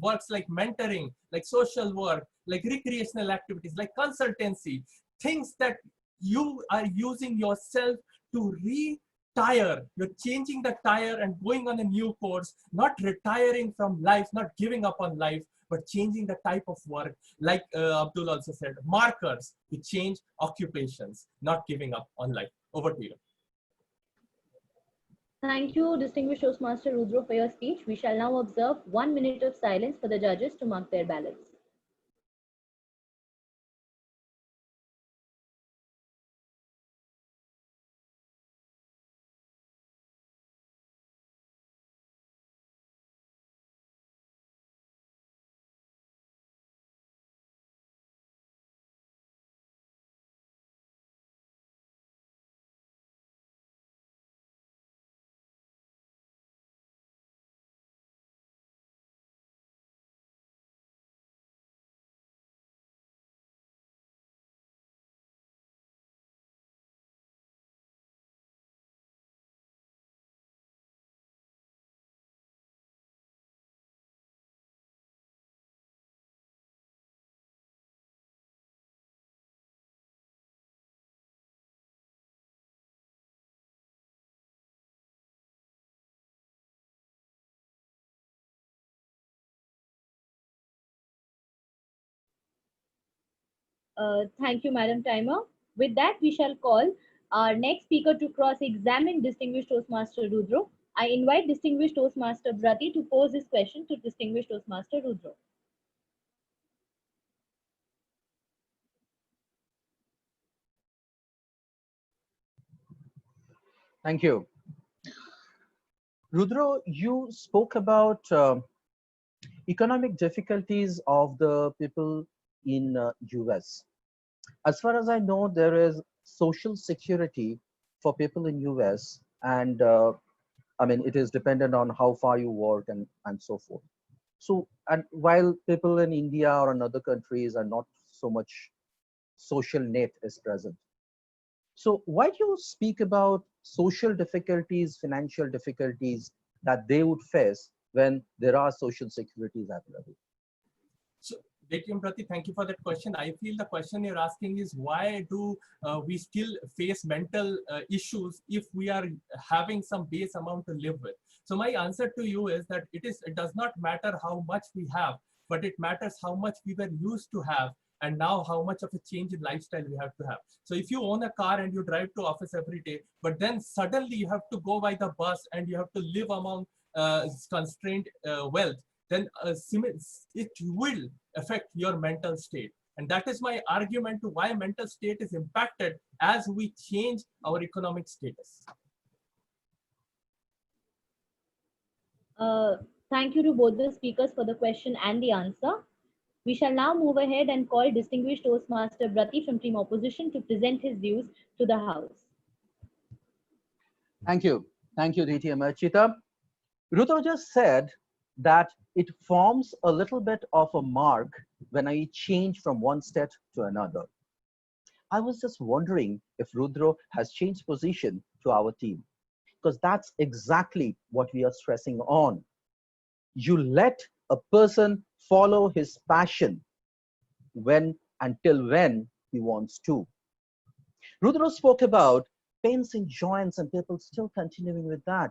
works like mentoring, like social work, like recreational activities, like consultancy, things that you are using yourself to retire. You're changing the tire and going on a new course, not retiring from life, not giving up on life, but changing the type of work. Like Abdul also said, markers to change occupations, not giving up on life. Over to you. Thank you, distinguished Toastmaster Rudra, for your speech. We shall now observe 1 minute of silence for the judges to mark their ballots. Thank you, Madam Timer. With that, we shall call our next speaker to cross-examine Distinguished Toastmaster Rudro. I invite Distinguished Toastmaster Brati to pose his question to Distinguished Toastmaster Rudro. Thank you. Rudro, you spoke about economic difficulties of the people in US. As far as I know, there is social security for people in US, and I mean, it is dependent on how far you work and so forth. So, and while people in India or in other countries are not so much social net is present. So why do you speak about social difficulties, financial difficulties that they would face when there are social securities available? So, Detium Prati, thank you for that question. I feel the question you're asking is why do we still face mental issues if we are having some base amount to live with? So my answer to you is that it does not matter how much we have, but it matters how much we were used to have and now how much of a change in lifestyle we have to have. So if you own a car and you drive to office every day, but then suddenly you have to go by the bus and you have to live among constrained wealth, then it will affect your mental state. And that is my argument to why mental state is impacted as we change our economic status. Thank you to both the speakers for the question and the answer. We shall now move ahead and call Distinguished Toastmaster Brati from Team Opposition to present his views to the House. Thank you. Thank you, DTM Archita. Rudra just said that it forms a little bit of a mark when I change from one state to another. I was just wondering if Rudra has changed position to our team, because that's exactly what we are stressing on. You let a person follow his passion when until when he wants to. Rudra spoke about pains and joints and people still continuing with that.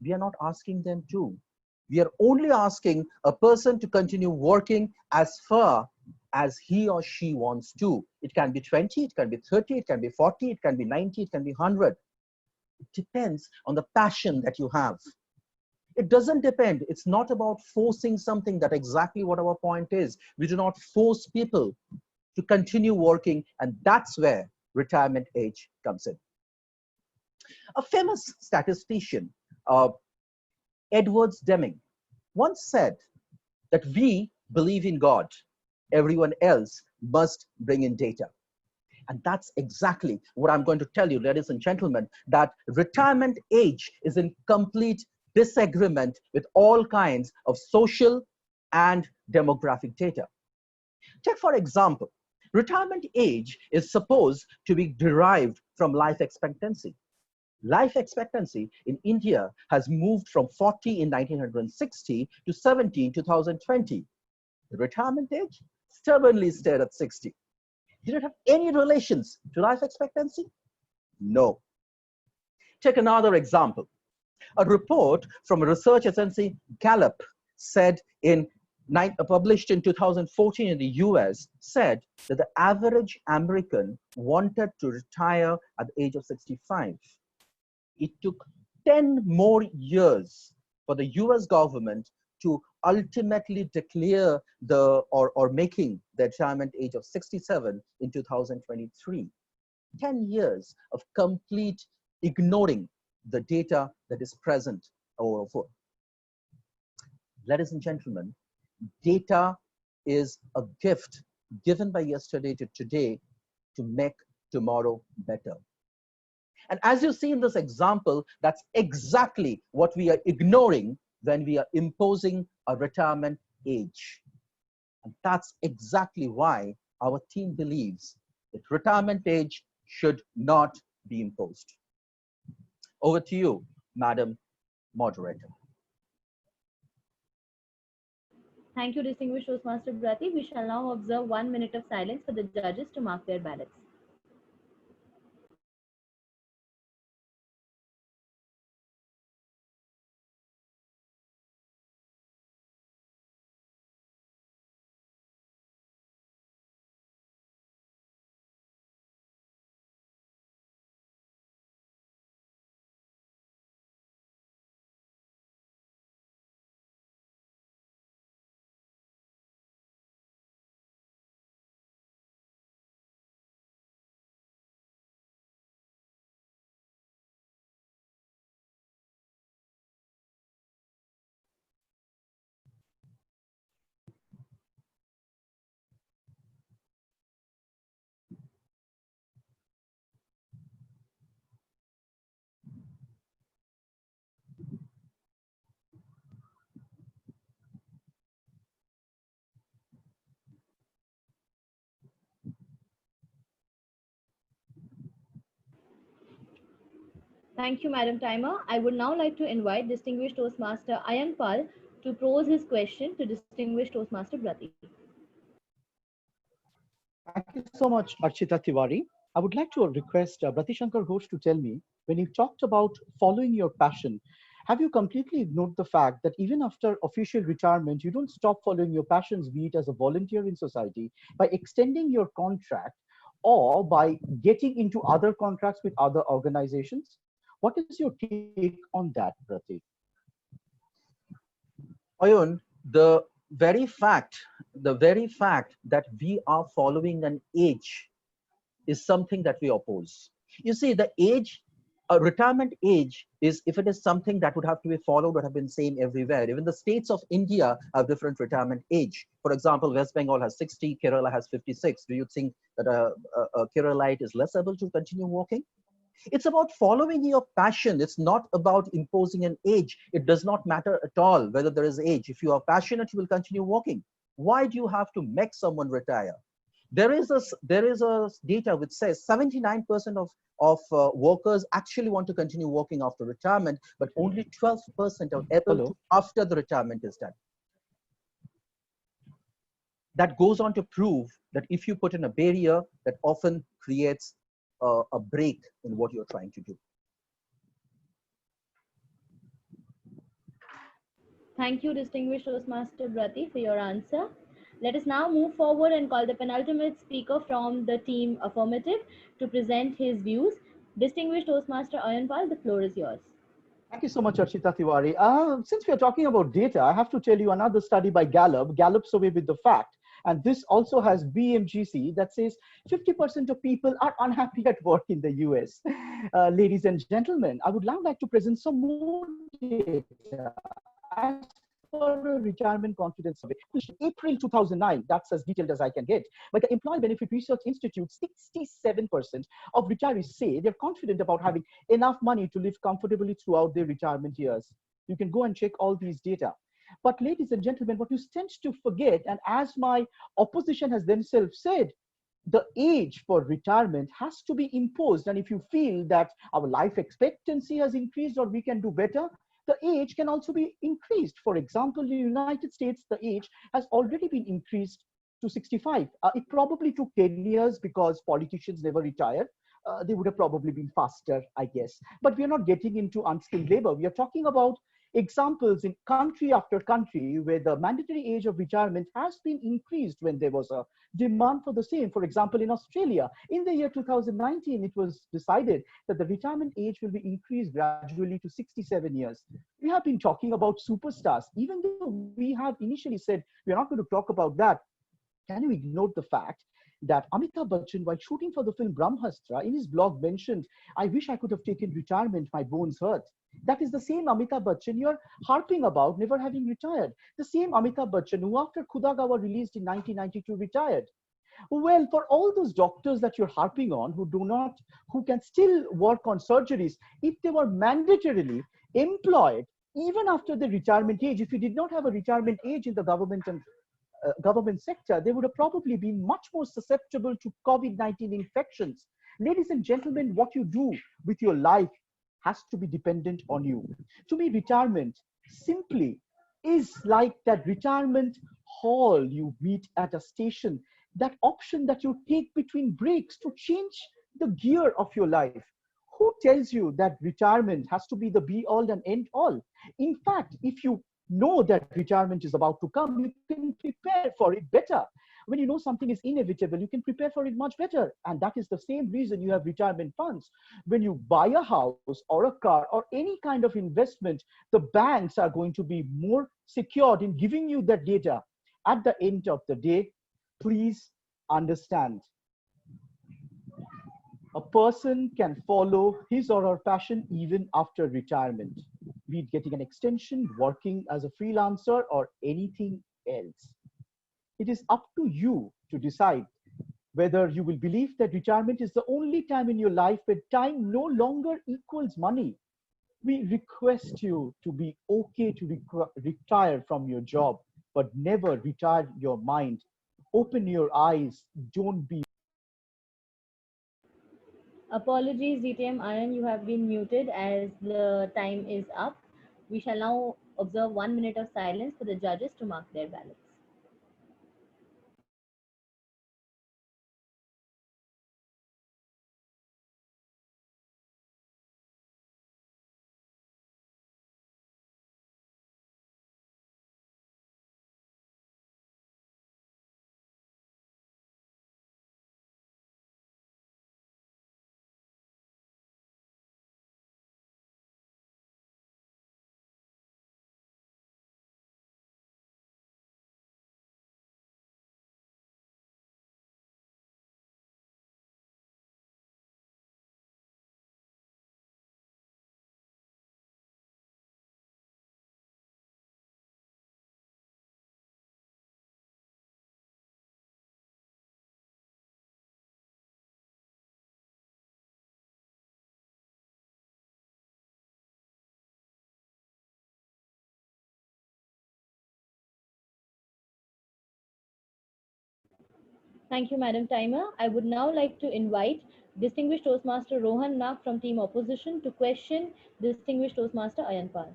We are not asking them to. We are only asking a person to continue working as far as he or she wants to. It can be 20, it can be 30, it can be 40, it can be 90, it can be 100. It depends on the passion that you have. It doesn't depend. It's not about forcing something. That exactly what our point is. We do not force people to continue working, and that's where retirement age comes in. A famous statistician, Edwards Deming, once said that we believe in God. Everyone else must bring in data. And that's exactly what I'm going to tell you, ladies and gentlemen, that retirement age is in complete disagreement with all kinds of social and demographic data. Take, for example, retirement age is supposed to be derived from life expectancy. Life expectancy in India has moved from 40 in 1960 to 70 in 2020. The retirement age stubbornly stayed at 60. Did it have any relations to life expectancy? No. Take another example. A report from a research agency, Gallup, said published in 2014 in the US, said that the average American wanted to retire at the age of 65. It took 10 more years for the US government to ultimately declare making the retirement age of 67 in 2023. 10 years of complete ignoring the data that is present over. Ladies and gentlemen, data is a gift given by yesterday to today to make tomorrow better. And as you see in this example, that's exactly what we are ignoring when we are imposing a retirement age. And that's exactly why our team believes that retirement age should not be imposed. Over to you, Madam Moderator. Thank you, Distinguished Toastmaster Brati. We shall now observe 1 minute of silence for the judges to mark their ballots. Thank you, Madam Timer. I would now like to invite distinguished Toastmaster Ayan Pal to pose his question to distinguished Toastmaster Brati. Thank you so much, Archita Tiwari. I would like to request Brati Shankar Ghosh to tell me, when you talked about following your passion, have you completely ignored the fact that even after official retirement, you don't stop following your passions, be it as a volunteer in society, by extending your contract or by getting into other contracts with other organizations? What is your take on that, Brati? Ayun, the very fact that we are following an age is something that we oppose. You see, the age, a retirement age is, if it is something that would have to be followed, would have been same everywhere. Even the states of India have different retirement age. For example, West Bengal has 60, Kerala has 56. Do you think that a Keralite is less able to continue working? It's about following your passion. It's not about imposing an age. It does not matter at all whether there is age. If you are passionate, you will continue working. Why do you have to make someone retire? There is a data which says 79% of workers actually want to continue working after retirement, but only 12% are able Hello. to after the retirement is done. That goes on to prove that if you put in a barrier, that often creates a break in what you're trying to do. Thank you, distinguished Toastmaster Brati, for your answer. Let us now move forward and call the penultimate speaker from the team Affirmative to present his views. Distinguished Toastmaster Ayan Pal, the floor is yours. Thank you so much, Archita Tiwari. Since we are talking about data, I have to tell you another study by Gallup, Gallup Survey with the Fact. And this also has BMGC that says 50% of people are unhappy at work in the US. Ladies and gentlemen, I would now like to present some more data. As for a retirement confidence survey, April 2009, that's as detailed as I can get, by the Employee Benefit Research Institute, 67% of retirees say they're confident about having enough money to live comfortably throughout their retirement years. You can go and check all these data. But ladies and gentlemen, what you tend to forget, and as my opposition has themselves said, the age for retirement has to be imposed. And if you feel that our life expectancy has increased or we can do better, the age can also be increased. For example, in the United States, the age has already been increased to 65. It probably took 10 years because politicians never retired. They would have probably been faster, I guess. But we are not getting into unskilled labor. We are talking about examples in country after country where the mandatory age of retirement has been increased when there was a demand for the same. For example, in Australia, in the year 2019, it was decided that the retirement age will be increased gradually to 67 years. We have been talking about superstars. Even though we have initially said we're not going to talk about that, can you ignore the fact that Amitabh Bachchan, while shooting for the film Brahmastra, in his blog mentioned, "I wish I could have taken retirement, my bones hurt." That is the same Amitabh Bachchan you're harping about never having retired. The same Amitabh Bachchan who, after Khuda Gawa released in 1992, retired. Well, for all those doctors that you're harping on who can still work on surgeries, if they were mandatorily employed even after the retirement age, if you did not have a retirement age in the government and government sector, they would have probably been much more susceptible to COVID-19 infections. Ladies and gentlemen, what you do with your life has to be dependent on you. To me, retirement simply is like that retirement hall you meet at a station, that option that you take between breaks to change the gear of your life. Who tells you that retirement has to be the be all and end all? In fact, if you know that retirement is about to come, you can prepare for it better. When you know something is inevitable, you can prepare for it much better. And that is the same reason you have retirement funds. When you buy a house or a car or any kind of investment, the banks are going to be more secured in giving you that data. At the end of the day, please understand, a person can follow his or her passion even after retirement, be it getting an extension, working as a freelancer, or anything else. It is up to you to decide whether you will believe that retirement is the only time in your life where time no longer equals money. We request you to be okay to retire from your job, but never retire your mind. Open your eyes. Don't be. Apologies, DTM Ayan, you have been muted as the time is up. We shall now observe 1 minute of silence for the judges to mark their ballots. Thank you, Madam Timer. I would now like to invite Distinguished Toastmaster Rohan Nag from Team Opposition to question Distinguished Toastmaster Ayan Pal.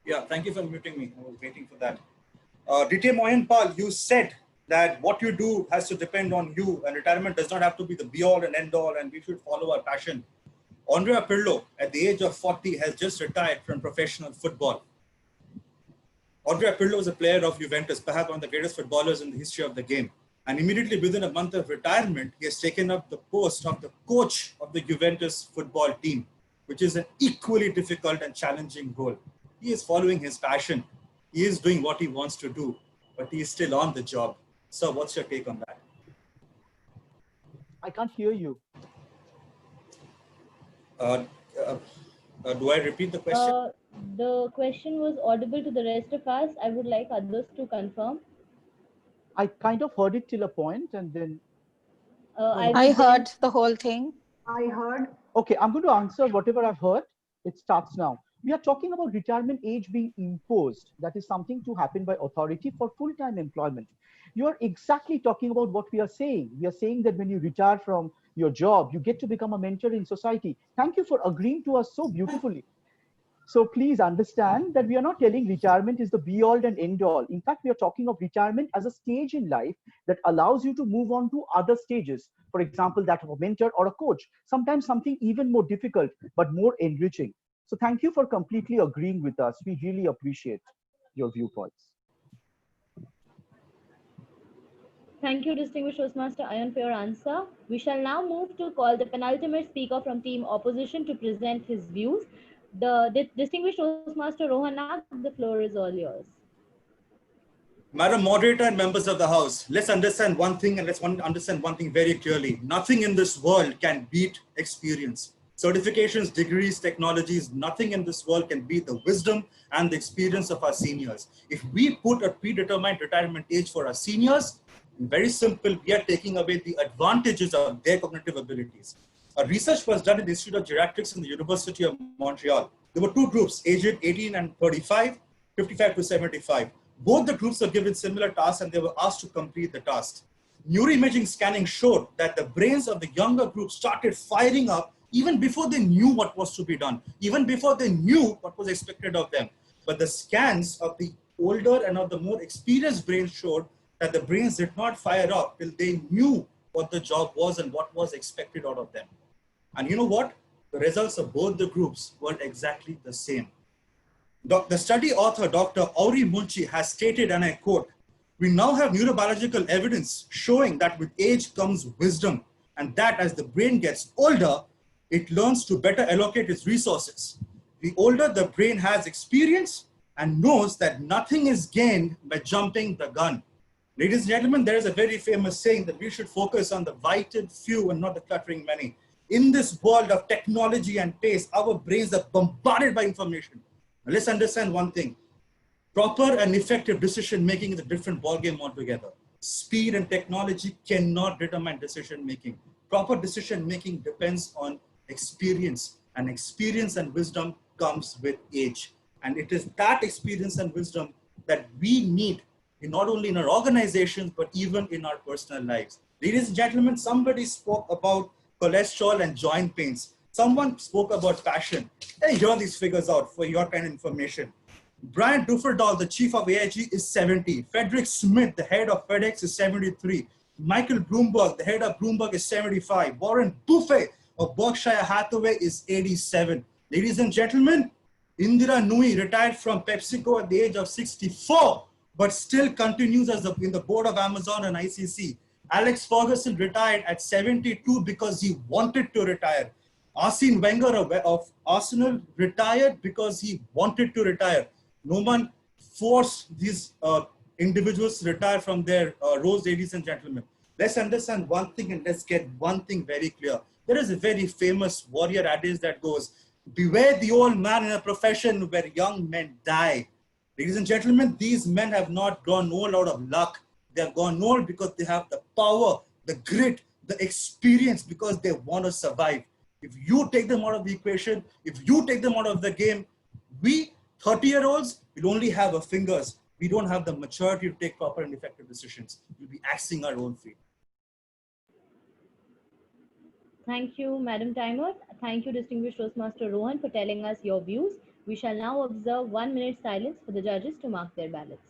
Yeah, thank you for muting me. I was waiting for that. DTM Ayan Pal, you said that what you do has to depend on you and retirement does not have to be the be all and end all and we should follow our passion. Andrea Pirlo, at the age of 40, has just retired from professional football. Andrea Pirlo is a player of Juventus, perhaps one of the greatest footballers in the history of the game. And immediately within a month of retirement, he has taken up the post of the coach of the Juventus football team, which is an equally difficult and challenging role. He is following his passion. He is doing what he wants to do, but he is still on the job. So what's your take on that? I can't hear you. Do I repeat the question? The question was audible to the rest of us. I would like others to confirm. I kind of heard it till a point and then... I heard the whole thing. I heard. Okay, I'm going to answer whatever I've heard. It starts now. We are talking about retirement age being imposed. That is something to happen by authority for full-time employment. You are exactly talking about what we are saying. We are saying that when you retire from your job, you get to become a mentor in society. Thank you for agreeing to us so beautifully. So please understand that we are not telling retirement is the be all and end all. In fact, we are talking of retirement as a stage in life that allows you to move on to other stages. For example, that of a mentor or a coach, sometimes something even more difficult, but more enriching. So thank you for completely agreeing with us. We really appreciate your viewpoints. Thank you, Distinguished Toastmaster Ayan, for your answer. We shall now move to call the penultimate speaker from Team Opposition to present his views. The Distinguished Toastmaster Rohan Nag, the floor is all yours. Madam Moderator and members of the House, let's understand one thing and let's understand one thing very clearly. Nothing in this world can beat experience. Certifications, degrees, technologies, nothing in this world can beat the wisdom and the experience of our seniors. If we put a predetermined retirement age for our seniors, very simple, we are taking away the advantages of their cognitive abilities. A research was done in the Institute of Geriatrics in the University of Montreal. There were two groups, aged 18 and 35, 55 to 75. Both the groups were given similar tasks and they were asked to complete the task. Neuroimaging scanning showed that the brains of the younger group started firing up even before they knew what was to be done, even before they knew what was expected of them. But the scans of the older and of the more experienced brains showed that the brains did not fire up till they knew what the job was and what was expected out of them. And you know what? The results of both the groups were exactly the same. The study author, Dr. Auri Mulchi, has stated, and I quote, "We now have neurobiological evidence showing that with age comes wisdom, and that as the brain gets older, it learns to better allocate its resources. The older the brain has experience and knows that nothing is gained by jumping the gun." Ladies and gentlemen, there is a very famous saying that we should focus on the vital few and not the cluttering many. In this world of technology and pace, our brains are bombarded by information. Now let's understand one thing. Proper and effective decision making is a different ballgame altogether. Speed and technology cannot determine decision making. Proper decision making depends on experience, and experience and wisdom comes with age. And it is that experience and wisdom that we need not only in our organizations, but even in our personal lives. Ladies and gentlemen, somebody spoke about cholesterol and joint pains. Someone spoke about passion. Hey, hear these figures out for your kind of information. Brian Duferdal, the chief of AIG, is 70. Frederick Smith, the head of FedEx, is 73. Michael Bloomberg, the head of Bloomberg, is 75. Warren Buffett of Berkshire Hathaway is 87. Ladies and gentlemen, Indira Nui retired from PepsiCo at the age of 64, but still continues as in the board of Amazon and ICC. Alex Ferguson retired at 72 because he wanted to retire. Arsene Wenger of Arsenal retired because he wanted to retire. No one forced these individuals to retire from their roles, ladies and gentlemen. Let's understand one thing and let's get one thing very clear. There is a very famous warrior adage that goes, beware the old man in a profession where young men die. Ladies and gentlemen, these men have not gone old out of luck. They have gone old because they have the power, the grit, the experience, because they want to survive. If you take them out of the equation, if you take them out of the game, we 30-year-olds will only have our fingers. We don't have the maturity to take proper and effective decisions. We'll be axing our own feet. Thank you, Madam Timer. Thank you, distinguished Toastmaster Rohan, for telling us your views. We shall now observe 1 minute silence for the judges to mark their ballots.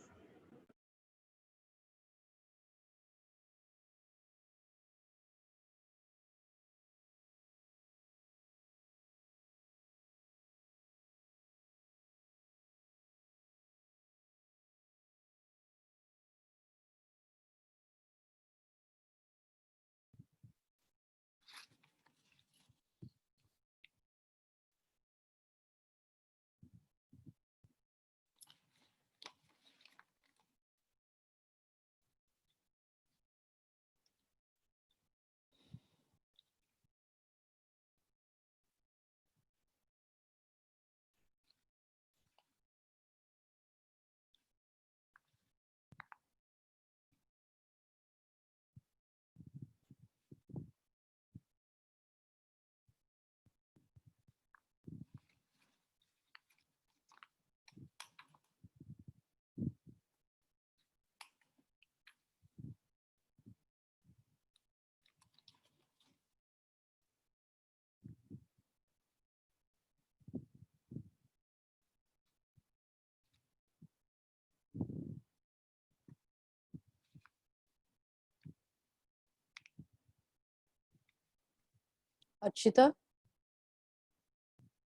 Archita?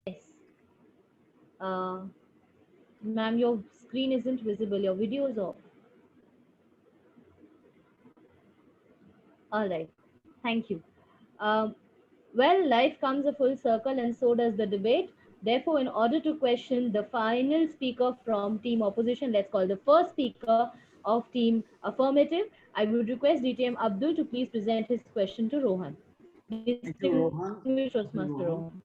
Yes. Ma'am, your screen isn't visible. Your video is off. All right. Thank you. Well, life comes a full circle and so does the debate. Therefore, in order to question the final speaker from team opposition, let's call the first speaker of team affirmative, I would request DTM Abdul to please present his question to Rohan. Thank you, Rohan.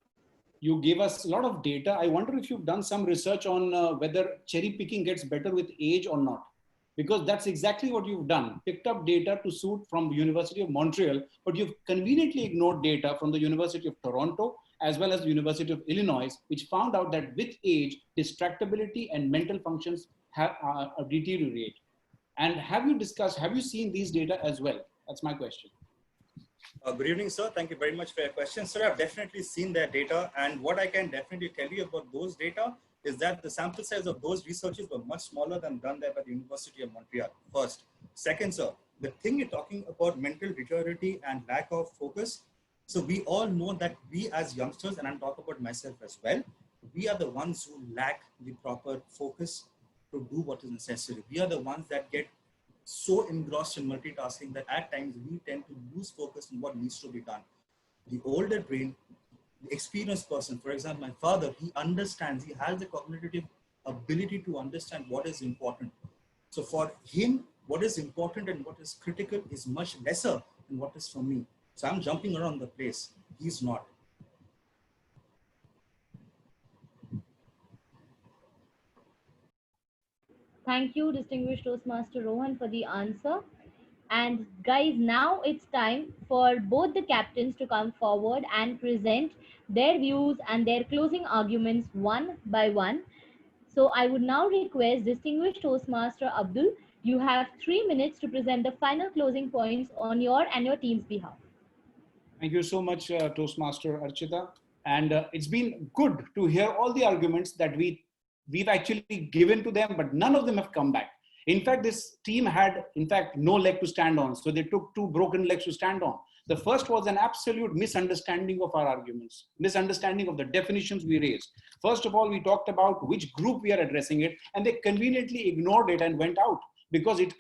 You gave us a lot of data. I wonder if you've done some research on whether cherry picking gets better with age or not. Because that's exactly what you've done. Picked up data to suit from the University of Montreal, but you've conveniently ignored data from the University of Toronto, as well as the University of Illinois, which found out that with age, distractibility and mental functions deteriorate. And have you seen these data as well? That's my question. Good evening, sir. Thank you very much for your question. Sir, I've definitely seen that data. And what I can definitely tell you about those data is that the sample size of those researches were much smaller than done there by the University of Montreal, first. Second, sir, the thing you're talking about mental deteriority and lack of focus. So we all know that we as youngsters, and I'm talking about myself as well, we are the ones who lack the proper focus to do what is necessary. We are the ones that get so engrossed in multitasking that at times we tend to lose focus on what needs to be done. The older brain, the experienced person, for example, my father, he understands, he has the cognitive ability to understand what is important. So for him, what is important and what is critical is much lesser than what is for me. So I'm jumping around the place. He's not. Thank you, distinguished Toastmaster Rohan, for the answer. And guys, now it's time for both the captains to come forward and present their views and their closing arguments one by one. So I would now request distinguished Toastmaster Abdul, you have 3 minutes to present the final closing points on your and your team's behalf. Thank you so much, Toastmaster Archita. And it's been good to hear all the arguments that we've actually given to them, but none of them have come back. In fact, this team had, in fact, no leg to stand on. So they took 2 broken legs to stand on. The first was an absolute misunderstanding of our arguments, misunderstanding of the definitions we raised. First of all, we talked about which group we are addressing it, and they conveniently ignored it and went out because it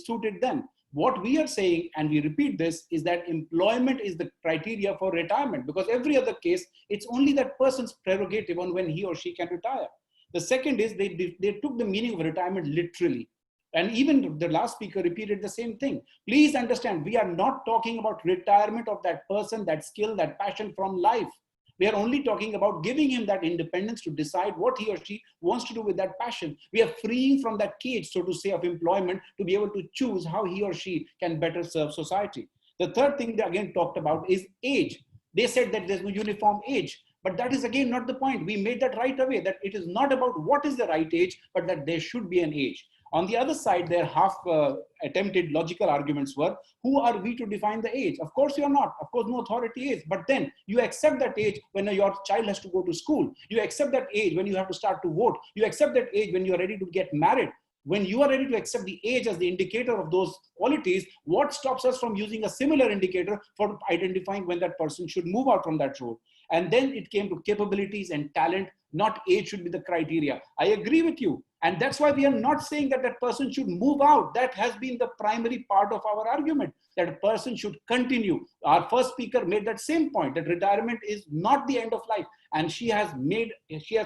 suited them. What we are saying, and we repeat this, is that employment is the criteria for retirement, because every other case, it's only that person's prerogative on when he or she can retire. The second is they took the meaning of retirement literally. And even the last speaker repeated the same thing. Please understand, we are not talking about retirement of that person, that skill, that passion from life. We are only talking about giving him that independence to decide what he or she wants to do with that passion. We are freeing from that cage, so to say, of employment to be able to choose how he or she can better serve society. The third thing they again talked about is age. They said that there's no uniform age, but that is again not the point. We made that right away, that it is not about what is the right age, but that there should be an age. On the other side, their half-attempted logical arguments were, who are we to define the age? Of course, you're not. Of course, no authority is. But then you accept that age when your child has to go to school. You accept that age when you have to start to vote. You accept that age when you are ready to get married. When you are ready to accept the age as the indicator of those qualities, what stops us from using a similar indicator for identifying when that person should move out from that role? And then it came to capabilities and talent, not age should be the criteria. I agree with you. And that's why we are not saying that that person should move out. That has been the primary part of our argument, that a person should continue. Our first speaker made that same point, that retirement is not the end of life. And she has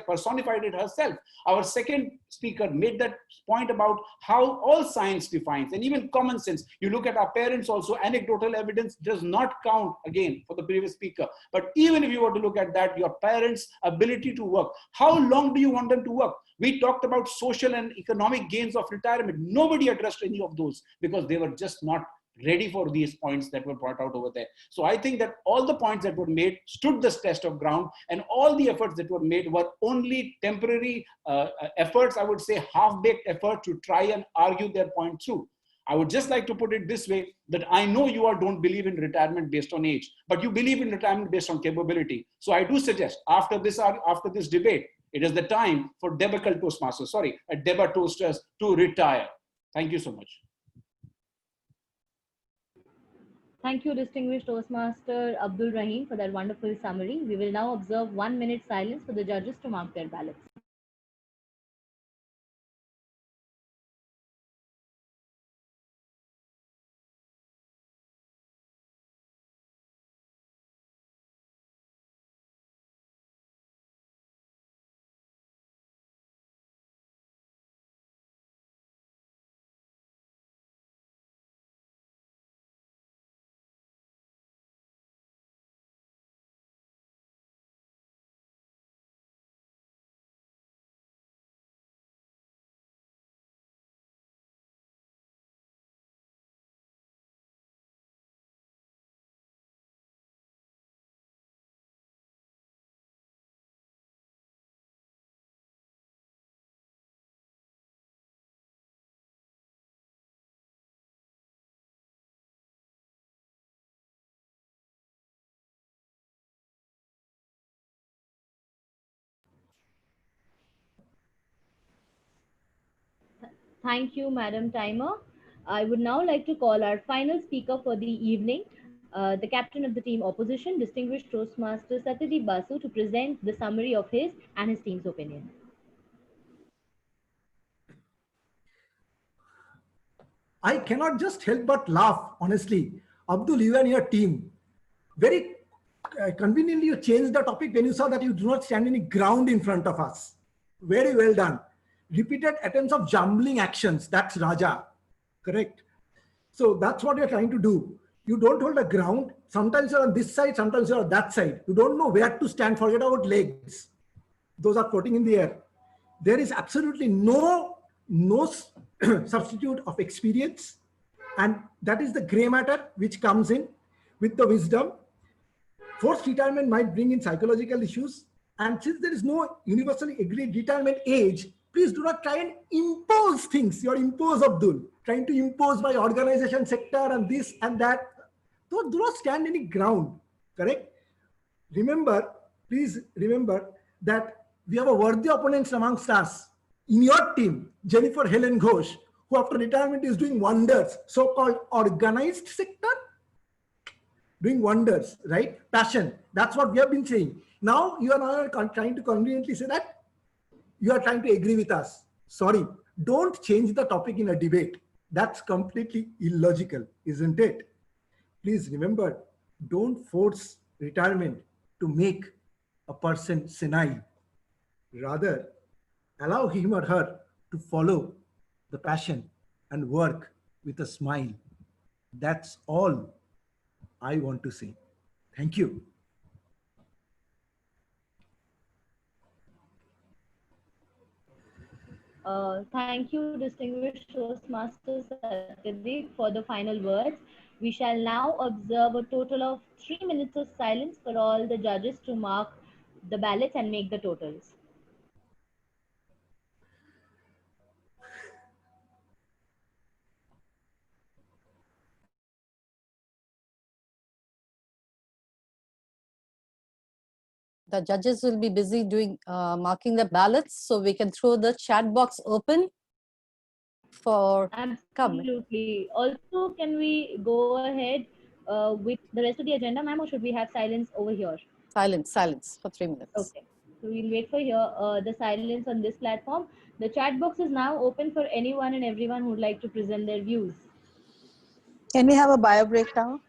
personified it herself. Our second speaker made that point about how all science defines, and even common sense. You look at our parents also, anecdotal evidence does not count, again, for the previous speaker. But even if you were to look at that, your parents' ability to work, how long do you want them to work? We talked about social and economic gains of retirement. Nobody addressed any of those because they were just not ready for these points that were brought out over there. So I think that all the points that were made stood this test of ground, and all the efforts that were made were only temporary efforts, I would say half-baked efforts to try and argue their point through. I would just like to put it this way, that I know you all don't believe in retirement based on age, but you believe in retirement based on capability. So I do suggest after this debate, it is the time for debacle Toastmasters, Deba Toasters to retire. Thank you so much. Thank you, distinguished Toastmaster Abdul Rahim, for that wonderful summary. We will now observe 1 minute silence for the judges to mark their ballots. Thank you, Madam Timer. I would now like to call our final speaker for the evening, the captain of the team opposition, distinguished Toastmaster Satyajit Basu, to present the summary of his and his team's opinion. I cannot just help but laugh, honestly. Abdul, you and your team, very conveniently you changed the topic when you saw that you do not stand any ground in front of us. Very well done. Repeated attempts of jumbling actions, that's Raja, correct? So that's what you're trying to do. You don't hold a ground. Sometimes you're on this side, sometimes you're on that side. You don't know where to stand, forget about legs. Those are floating in the air. There is absolutely no substitute of experience, And that is the gray matter which comes in with the wisdom. Forced retirement might bring in psychological issues. And since there is no universally agreed retirement age, please do not try and impose things. You're impose, Abdul, trying to impose by organization sector and this and that. Do not stand any ground, correct? Remember, please remember that we have a worthy opponents amongst us. In your team, Jennifer Helen Ghosh, who after retirement is doing wonders, so-called organized sector, doing wonders, right? Passion, that's what we have been saying. Now you are trying to conveniently say that you are trying to agree with us. Sorry, don't change the topic in a debate. That's completely illogical, isn't it? Please remember, don't force retirement to make a person senile. Rather, allow him or her to follow the passion and work with a smile. That's all I want to say. Thank you. Thank you, distinguished Toastmaster Satyadeep, for the final words. We shall now observe a total of 3 minutes of silence for all the judges to mark the ballots and make the totals. The judges will be busy doing marking the ballots, so we can throw the chat box open for comment. Absolutely. Also, can we go ahead with the rest of the agenda, ma'am, or should we have silence over here? Silence for 3 minutes. Okay. So we'll wait for here the silence on this platform. The chat box is now open for anyone and everyone who would like to present their views. Can we have a bio breakdown?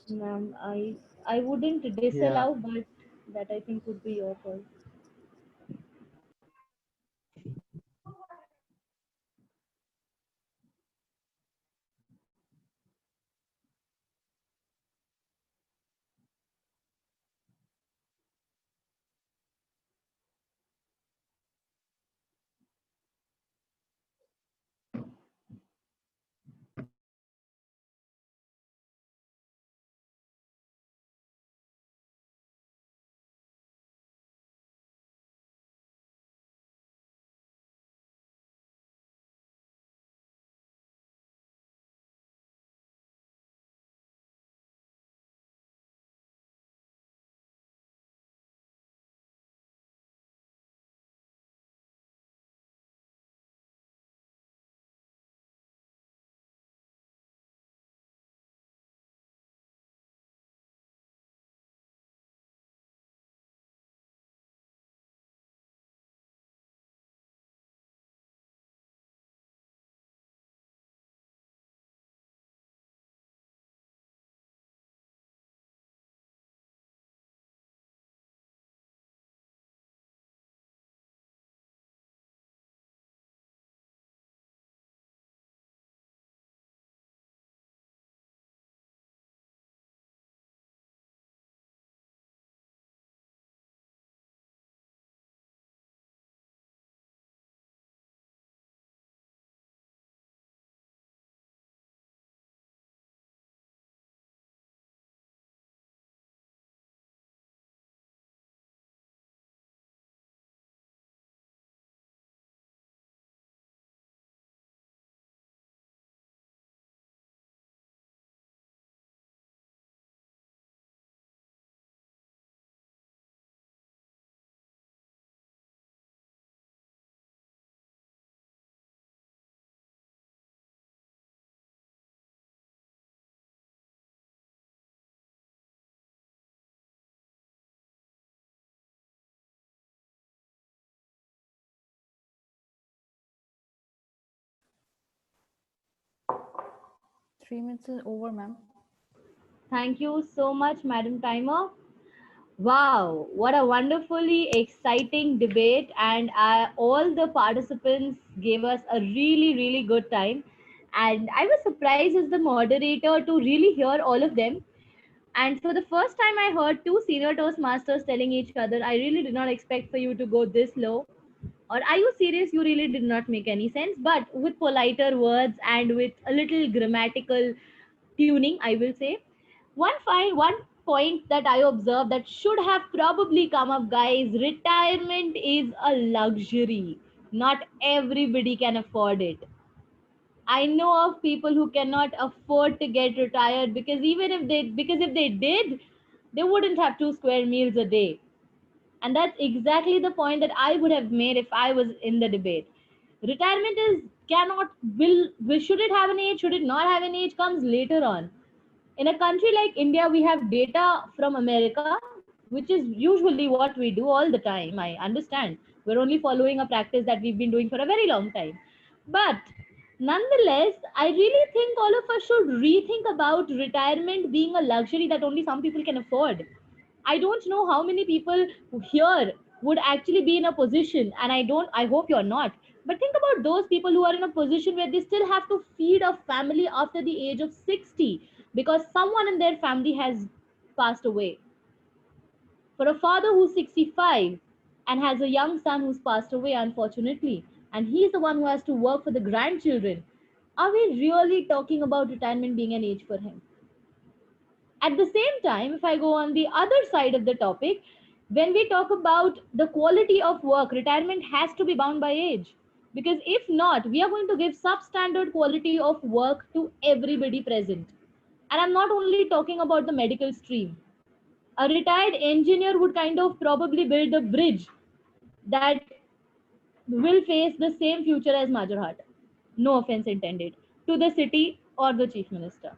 Ma'am, I wouldn't disallow, but that I think would be your call. Three minutes is over, ma'am. Thank you so much, Madam Timer. Wow, what a wonderfully exciting debate, and all the participants gave us a really, really good time. And I was surprised as the moderator to really hear all of them. And for the first time, I heard two senior Toastmasters telling each other, I really did not expect for you to go this low. Or are you serious? You really did not make any sense. But with politer words and with a little grammatical tuning, I will say. One point that I observed that should have probably come up, guys, retirement is a luxury. Not everybody can afford it. I know of people who cannot afford to get retired because if they did, they wouldn't have 2 square meals a day. And that's exactly the point that I would have made if I was in the debate. Retirement is cannot will should it have an age, should it not have an age comes later on. In a country like India, we have data from America, which is usually what we do all the time. I understand. We're only following a practice that we've been doing for a very long time. But nonetheless, I really think all of us should rethink about retirement being a luxury that only some people can afford. I don't know how many people here would actually be in a position, and I hope you're not. But think about those people who are in a position where they still have to feed a family after the age of 60 because someone in their family has passed away. For a father who's 65 and has a young son who's passed away, unfortunately, and he's the one who has to work for the grandchildren, are we really talking about retirement being an age for him? At the same time, if I go on the other side of the topic, when we talk about the quality of work, retirement has to be bound by age. Because if not, we are going to give substandard quality of work to everybody present. And I'm not only talking about the medical stream. A retired engineer would kind of probably build a bridge that will face the same future as Majorhat. No offense intended to the city or the chief minister.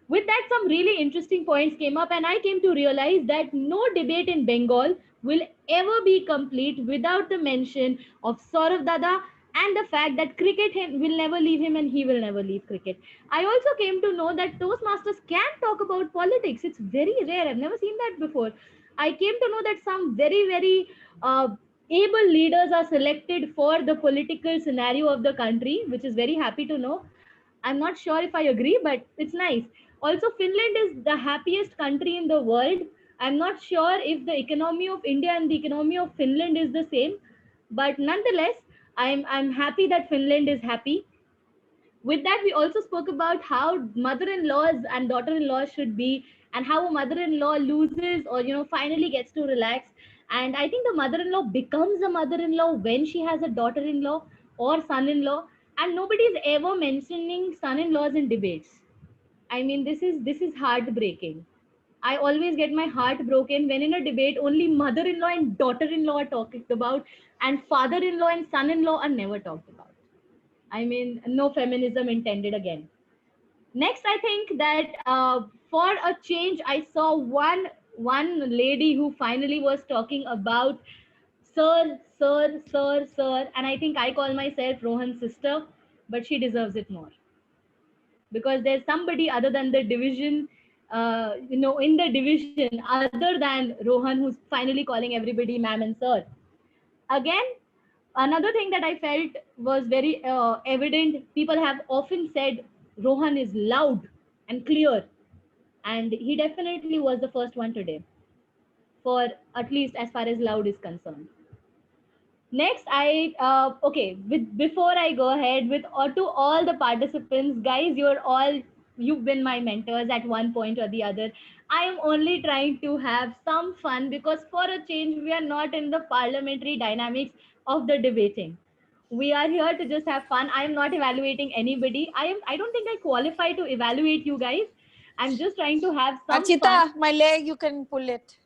With that, some really interesting points came up, and I came to realize that no debate in Bengal will ever be complete without the mention of Saurav Dada and the fact that cricket will never leave him and he will never leave cricket. I also came to know that Toastmasters can talk about politics. It's very rare. I've never seen that before. I came to know that some very able leaders are selected for the political scenario of the country, which is very happy to know. I'm not sure if I agree, but it's nice. Also, Finland is the happiest country in the world. I'm not sure if the economy of India and the economy of Finland is the same, but nonetheless, I'm happy that Finland is happy. With that, we also spoke about how mother-in-laws and daughter-in-laws should be, and how a mother-in-law loses or finally gets to relax. And I think the mother-in-law becomes a mother-in-law when she has a daughter-in-law or son-in-law, and nobody is ever mentioning son-in-laws in debates. I mean, this is heartbreaking. I always get my heart broken when in a debate only mother-in-law and daughter-in-law are talked about, and father-in-law and son-in-law are never talked about. I mean, no feminism intended again. Next, I think that for a change, I saw one lady who finally was talking about sir, and I think I call myself Rohan's sister, but she deserves it more. Because there's somebody other than the division, in the division, other than Rohan, who's finally calling everybody ma'am and sir. Again, another thing that I felt was very evident. People have often said Rohan is loud and clear, and he definitely was the first one today, for at least as far as loud is concerned. Next, before I go ahead with to all the participants, guys, you've been my mentors at one point or the other. I am only trying to have some fun because for a change, we are not in the parliamentary dynamics of the debating. We are here to just have fun. I am not evaluating anybody. I don't think I qualify to evaluate you guys. I'm just trying to have some Achita, fun. my leg, you can pull it.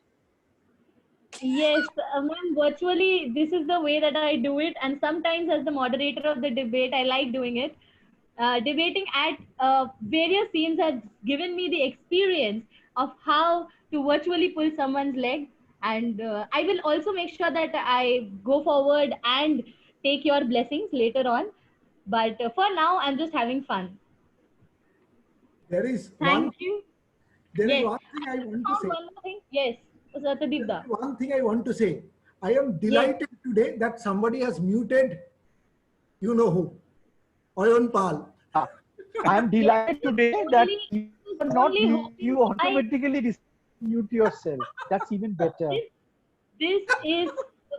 Yes, ma'am, virtually, this is the way that I do it. And sometimes as the moderator of the debate, I like doing it. Debating at various scenes has given me the experience of how to virtually pull someone's leg. And I will also make sure that I go forward and take your blessings later on. But for now, I'm just having fun. There is Thank you. There is Yes. one thing I want to say. One more thing. Yes, Satadipda. One thing I want to say. I am delighted today that somebody has muted, you know who, Oyon Pal. I am delighted today that you are not you automatically mute yourself. That's even better. This is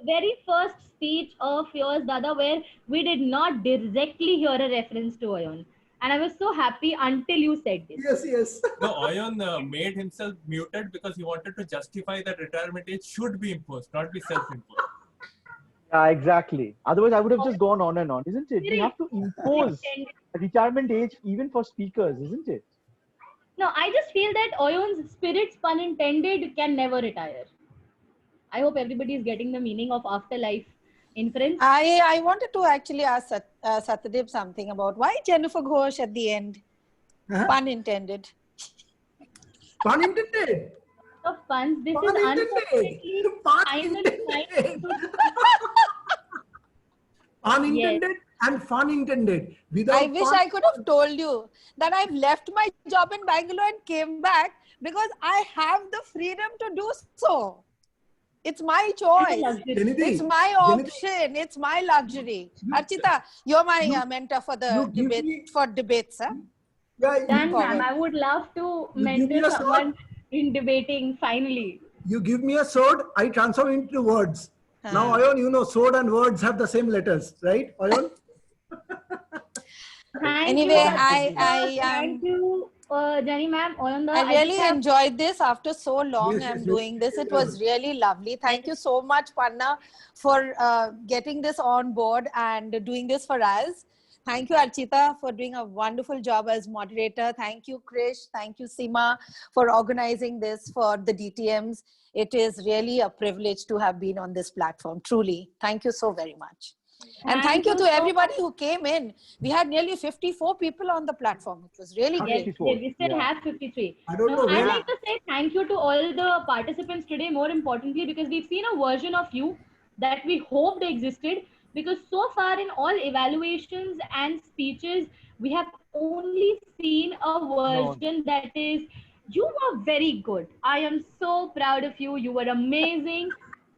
very first speech of yours, Dada, where we did not directly hear a reference to Ayon. And I was so happy until you said this. Yes, yes. No, Ayon made himself muted because he wanted to justify that retirement age should be imposed, not be self-imposed. Yeah, exactly. Otherwise, I would have just gone on and on, isn't it? We have to impose a retirement age even for speakers, isn't it? No, I just feel that Oyon's spirits, pun intended, can never retire. I hope everybody is getting the meaning of afterlife inference. I wanted to actually ask Satyadev something about why Jennifer Ghosh at the end. Huh? Pun intended. Pun intended. Of puns. This Pun is intended. unfortunately Pun finally intended. Unintended and fun intended. Without I wish fun, I could have told you that I've left my job in Bangalore and came back because I have the freedom to do so. It's my choice. Janidhi, It's my option. It's my luxury. Archita, you're my mentor for the debate for debates. Huh? Yeah, Done, ma'am. I would love to mentor someone in debating finally. you give me a sword, I transform into words. Now, Ayon, you know, sword and words have the same letters, right, Ayon? Anyway, I thank you, Jenny ma'am. I really enjoyed this after so long. I'm doing this. It was really lovely. Thank you so much, Panna, for getting this on board and doing this for us. Thank you, Archita, for doing a wonderful job as moderator. Thank you, Krish. Thank you, Seema, for organizing this for the DTMs. It is really a privilege to have been on this platform. Truly. Thank you so very much. And thank you to everybody who came in. We had nearly 54 people on the platform. It was really great. Yes, we still have 53. I don't know I'd like to say thank you to all the participants today, more importantly, because we've seen a version of you that we hoped existed. Because so far in all evaluations and speeches, we have only seen a version that is, you were very good. I am so proud of you. You were amazing.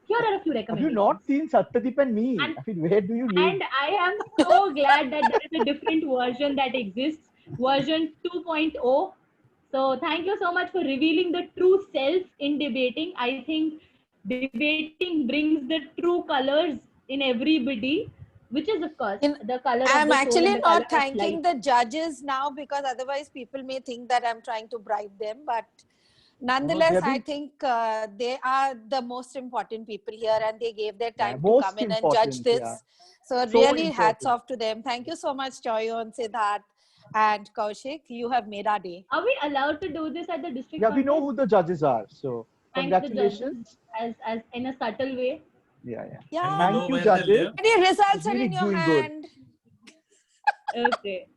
Here are a few recommendations. Have you not seen Satyadeep and me? I mean, where do you live? And I am so glad that there is a different version that exists, version 2.0. So thank you so much for revealing the true self in debating. I think debating brings the true colors in everybody, which is of course the color. I'm of the actually soul and the not color of thanking life. the judges now because otherwise people may think that I'm trying to bribe them. But nonetheless, I think they are the most important people here and they gave their time to come in and judge this. So really hats off to them. Thank you so much, Choyon, Siddharth and Kaushik. You have made our day. Are we allowed to do this at the district? Yeah, we know who the judges are. So Thank the congratulations. judges as in a subtle way. Yeah. Thank you, judges. Any results are Really in your doing good. hand. Okay.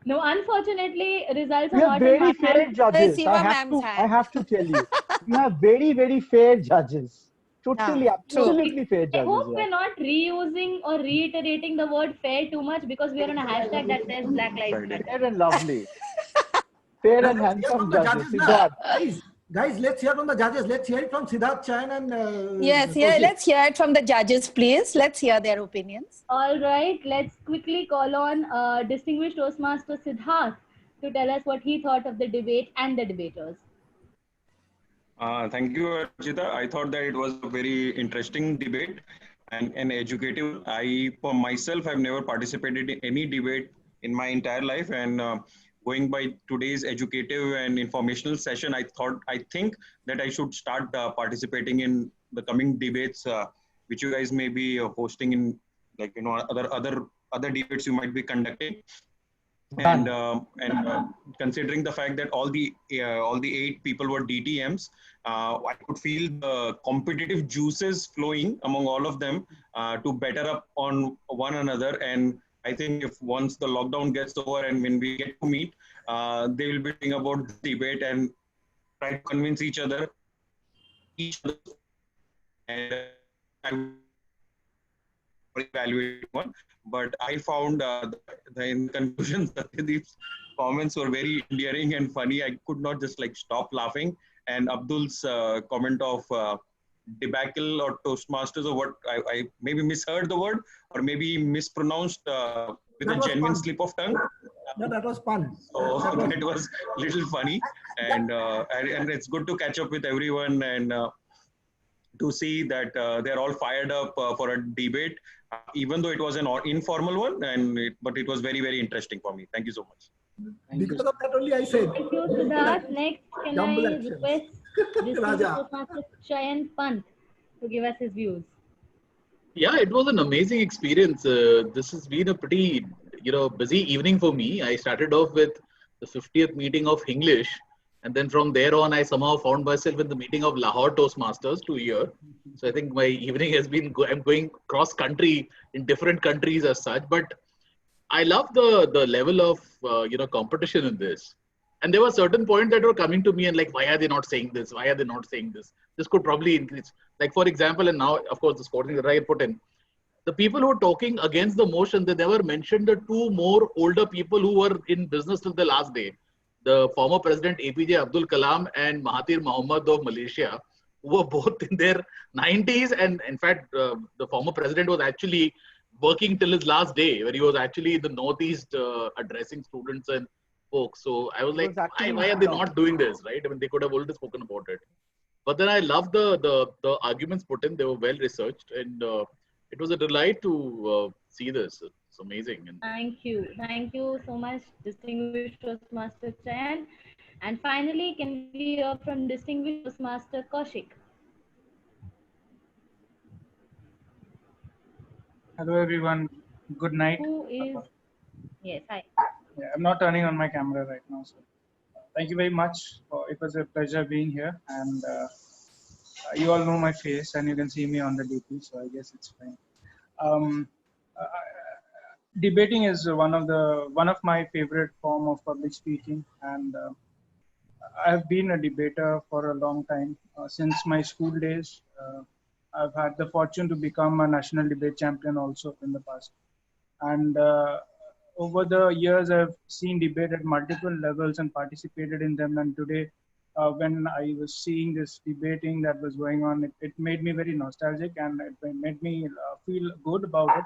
No, unfortunately, results are We have not in very my fair hand. judges. Siva I ma'am's have to tell you. We have very, very fair judges. Totally, absolutely fair I judges. hope Yeah. we're not reusing or reiterating the word fair too much because we're on a hashtag that says Black Lives Matter. Fair and lovely. Fair and handsome judges. Siddharth. Guys, let's hear from the judges. Let's hear it from Siddharth Chayan and Yes, Kaushik. let's hear it from the judges, please. Let's hear their opinions. All right, let's quickly call on distinguished Toastmaster Siddharth to tell us what he thought of the debate and the debaters. Thank you, Archita. I thought that it was a very interesting debate and educative. I, for myself, have never participated in any debate in my entire life. And going by today's educative and informational session, I think that I should start participating in the coming debates, which you guys may be hosting in, like, you know, other debates you might be conducting. And considering the fact that all the 8 people were DTMs, I could feel the competitive juices flowing among all of them to better up on one another. And I think if once the lockdown gets over and when we get to meet, they will be thinking about this debate and try to convince each other. And I will evaluate one. But I found in conclusion, Satyadeep's comments were very endearing and funny. I could not just like stop laughing. And Abdul's comment of debacle or Toastmasters, or what I maybe misheard the word or maybe mispronounced with a genuine slip of tongue. No, that was fun. So it was a little funny, and it's good to catch up with everyone and to see that they're all fired up for a debate, even though it was an informal one, but it was very, very interesting for me. Thank you so much. Because of that only I said. Thank you, Siddharth. Next, can Jumble I actions. request Distinguished Raja. Toastmaster Chayan Pant to give us his views? Yeah, it was an amazing experience. This has been a pretty, busy evening for me. I started off with the 50th meeting of English, and then from there on, I somehow found myself in the meeting of Lahore Toastmasters to here. So I think my evening has been, I'm going cross country in different countries as such, but I love the level of, competition in this. And there were certain points that were coming to me and like, why are they not saying this? Why are they not saying this? This could probably increase. Like, for example, and now, of course, the sporting that I put in, the people who were talking against the motion, they never mentioned the two more older people who were in business till the last day. The former president APJ Abdul Kalam and Mahathir Mohamad of Malaysia, who were both in their 90s. And in fact, the former president was actually working till his last day, where he was actually in the Northeast addressing students and folks. So I was like, why are they not doing this, right? I mean, they could have already spoken about it. But then I love the arguments put in. They were well researched, and it was a delight to see this. It's amazing. And Thank you so much, Distinguished Toastmaster Chayan. And finally, can we hear from Distinguished Toastmaster Kaushik? Hello everyone, good night. Who is? Yes, hi. Yeah, I'm not turning on my camera right now. So thank you very much. It was a pleasure being here, and you all know my face and you can see me on the DP, so I guess it's fine. Debating is one of my favorite form of public speaking, and I've been a debater for a long time, since my school days. I've had the fortune to become a national debate champion also in the past. And over the years, I've seen debate at multiple levels and participated in them. And today, when I was seeing this debating that was going on, it made me very nostalgic, and it made me feel good about it.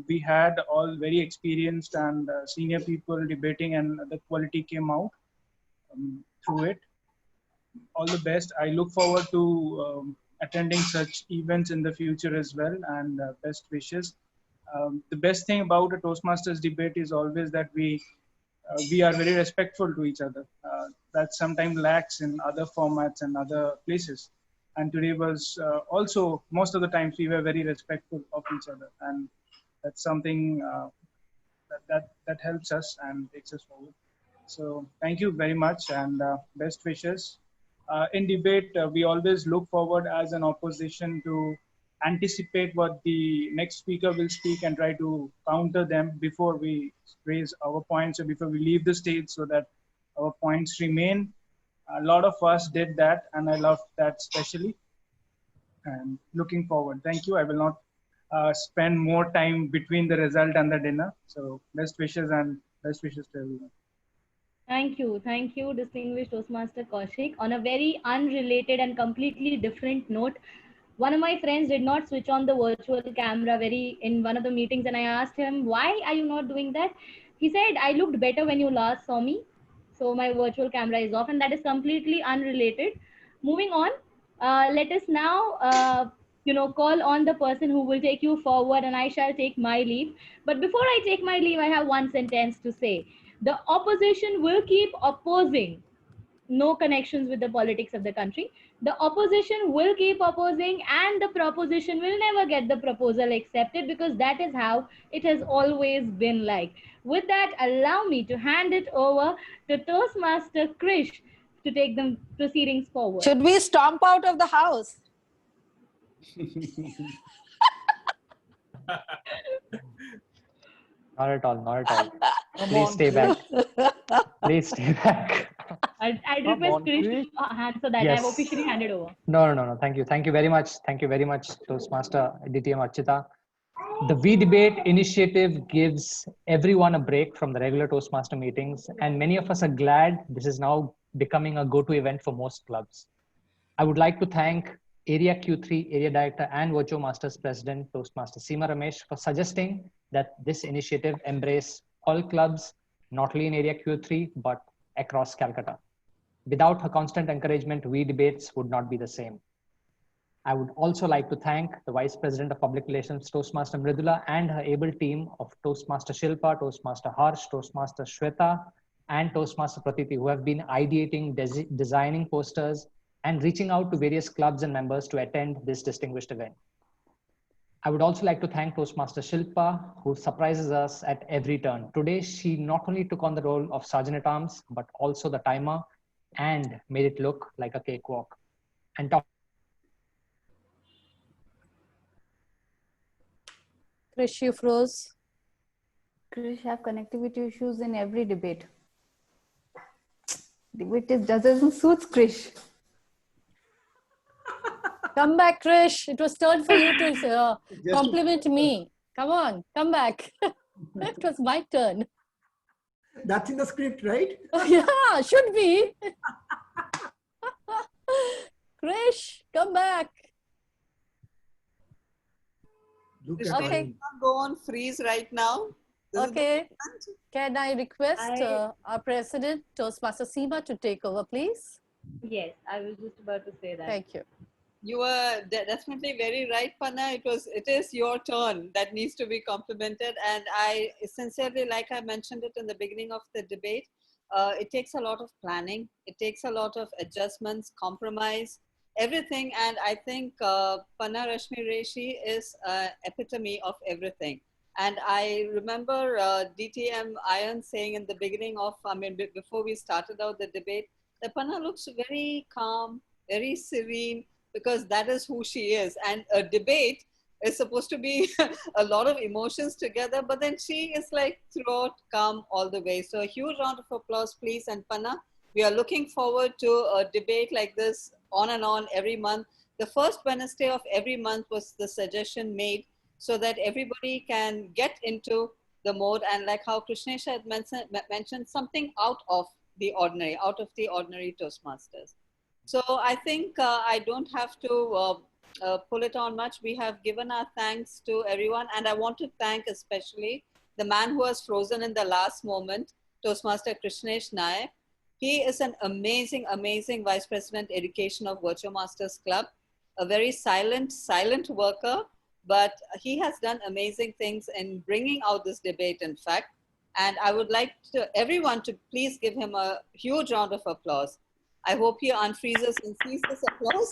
We had all very experienced and senior people debating, and the quality came out through it. All the best. I look forward to attending such events in the future as well, and best wishes. The best thing about a Toastmasters debate is always that we are very respectful to each other. That sometimes lacks in other formats and other places. And today was also, most of the times we were very respectful of each other, and that's something that helps us and takes us forward. So thank you very much, and best wishes. In debate, we always look forward as an opposition to anticipate what the next speaker will speak and try to counter them before we raise our points or before we leave the stage, so that our points remain. A lot of us did that, and I love that especially. And looking forward. Thank you. I will not spend more time between the result and the dinner. So best wishes, and best wishes to everyone. Thank you, Distinguished Toastmaster Kaushik. On a very unrelated and completely different note, one of my friends did not switch on the virtual camera in one of the meetings, and I asked him, why are you not doing that? He said, I looked better when you last saw me, so my virtual camera is off, and that is completely unrelated. Moving on, let us now call on the person who will take you forward, and I shall take my leave. But before I take my leave, I have one sentence to say. The opposition will keep opposing. No connections with the politics of the country. The opposition will keep opposing, and the proposition will never get the proposal accepted, because that is how it has always been like. With that, allow me to hand it over to Toastmaster Krish to take the proceedings forward. Should we stomp out of the house? Not at all, not at all. Please stay back. Please stay back. I'd request Krish to answer that. Yes. I've officially handed over. No. Thank you. Thank you very much. Thank you very much, Toastmaster DTM Archita. The We Debate initiative gives everyone a break from the regular Toastmaster meetings, and many of us are glad this is now becoming a go-to event for most clubs. I would like to thank Area Q3 Area Director and Virtual Masters President Toastmaster Seema Ramesh for suggesting that this initiative embrace all clubs, not only in Area Q3, but across Calcutta. Without her constant encouragement, We Debates would not be the same. I would also like to thank the Vice President of Public Relations, Toastmaster Mridula, and her able team of Toastmaster Shilpa, Toastmaster Harsh, Toastmaster Shweta, and Toastmaster Pratiti, who have been ideating, designing posters, and reaching out to various clubs and members to attend this distinguished event. I would also like to thank Toastmaster Shilpa, who surprises us at every turn. Today, she not only took on the role of Sergeant-at-Arms, but also the timer and made it look like a cakewalk. And Krish, you froze. Krish have connectivity issues in every debate. Debate doesn't suit Krish. Come back, Krish. It was turn for you to compliment me. Come on, come back. It was my turn. That's in the script, right? Yeah, should be. Krish, come back. Okay. Go on freeze right now. Okay. Can I request our president, Toastmaster Seema, to take over, please? Yes, I was just about to say that. Thank you. You were definitely very right, Panna. It is your turn that needs to be complimented. And I sincerely, like I mentioned it in the beginning of the debate, it takes a lot of planning. It takes a lot of adjustments, compromise, everything. And I think Panna Rashmi Rishi is epitome of everything. And I remember DTM Iron saying in the beginning of, before we started out the debate, that Panna looks very calm, very serene, because that is who she is. And a debate is supposed to be a lot of emotions together, but then she is like throughout calm all the way. So a huge round of applause, please. And Panna, we are looking forward to a debate like this on and on every month. The first Wednesday of every month was the suggestion made so that everybody can get into the mode, and like how Krishnesha had mentioned, something out of the ordinary Toastmasters. So I think I don't have to pull it on much. We have given our thanks to everyone. And I want to thank especially the man who was frozen in the last moment, Toastmaster Krishnesh Nayak. He is an amazing, amazing Vice President Education of Virtual Masters Club, a very silent worker, but he has done amazing things in bringing out this debate, in fact. And I would like everyone to please give him a huge round of applause. I hope he unfreezes and sees this applause.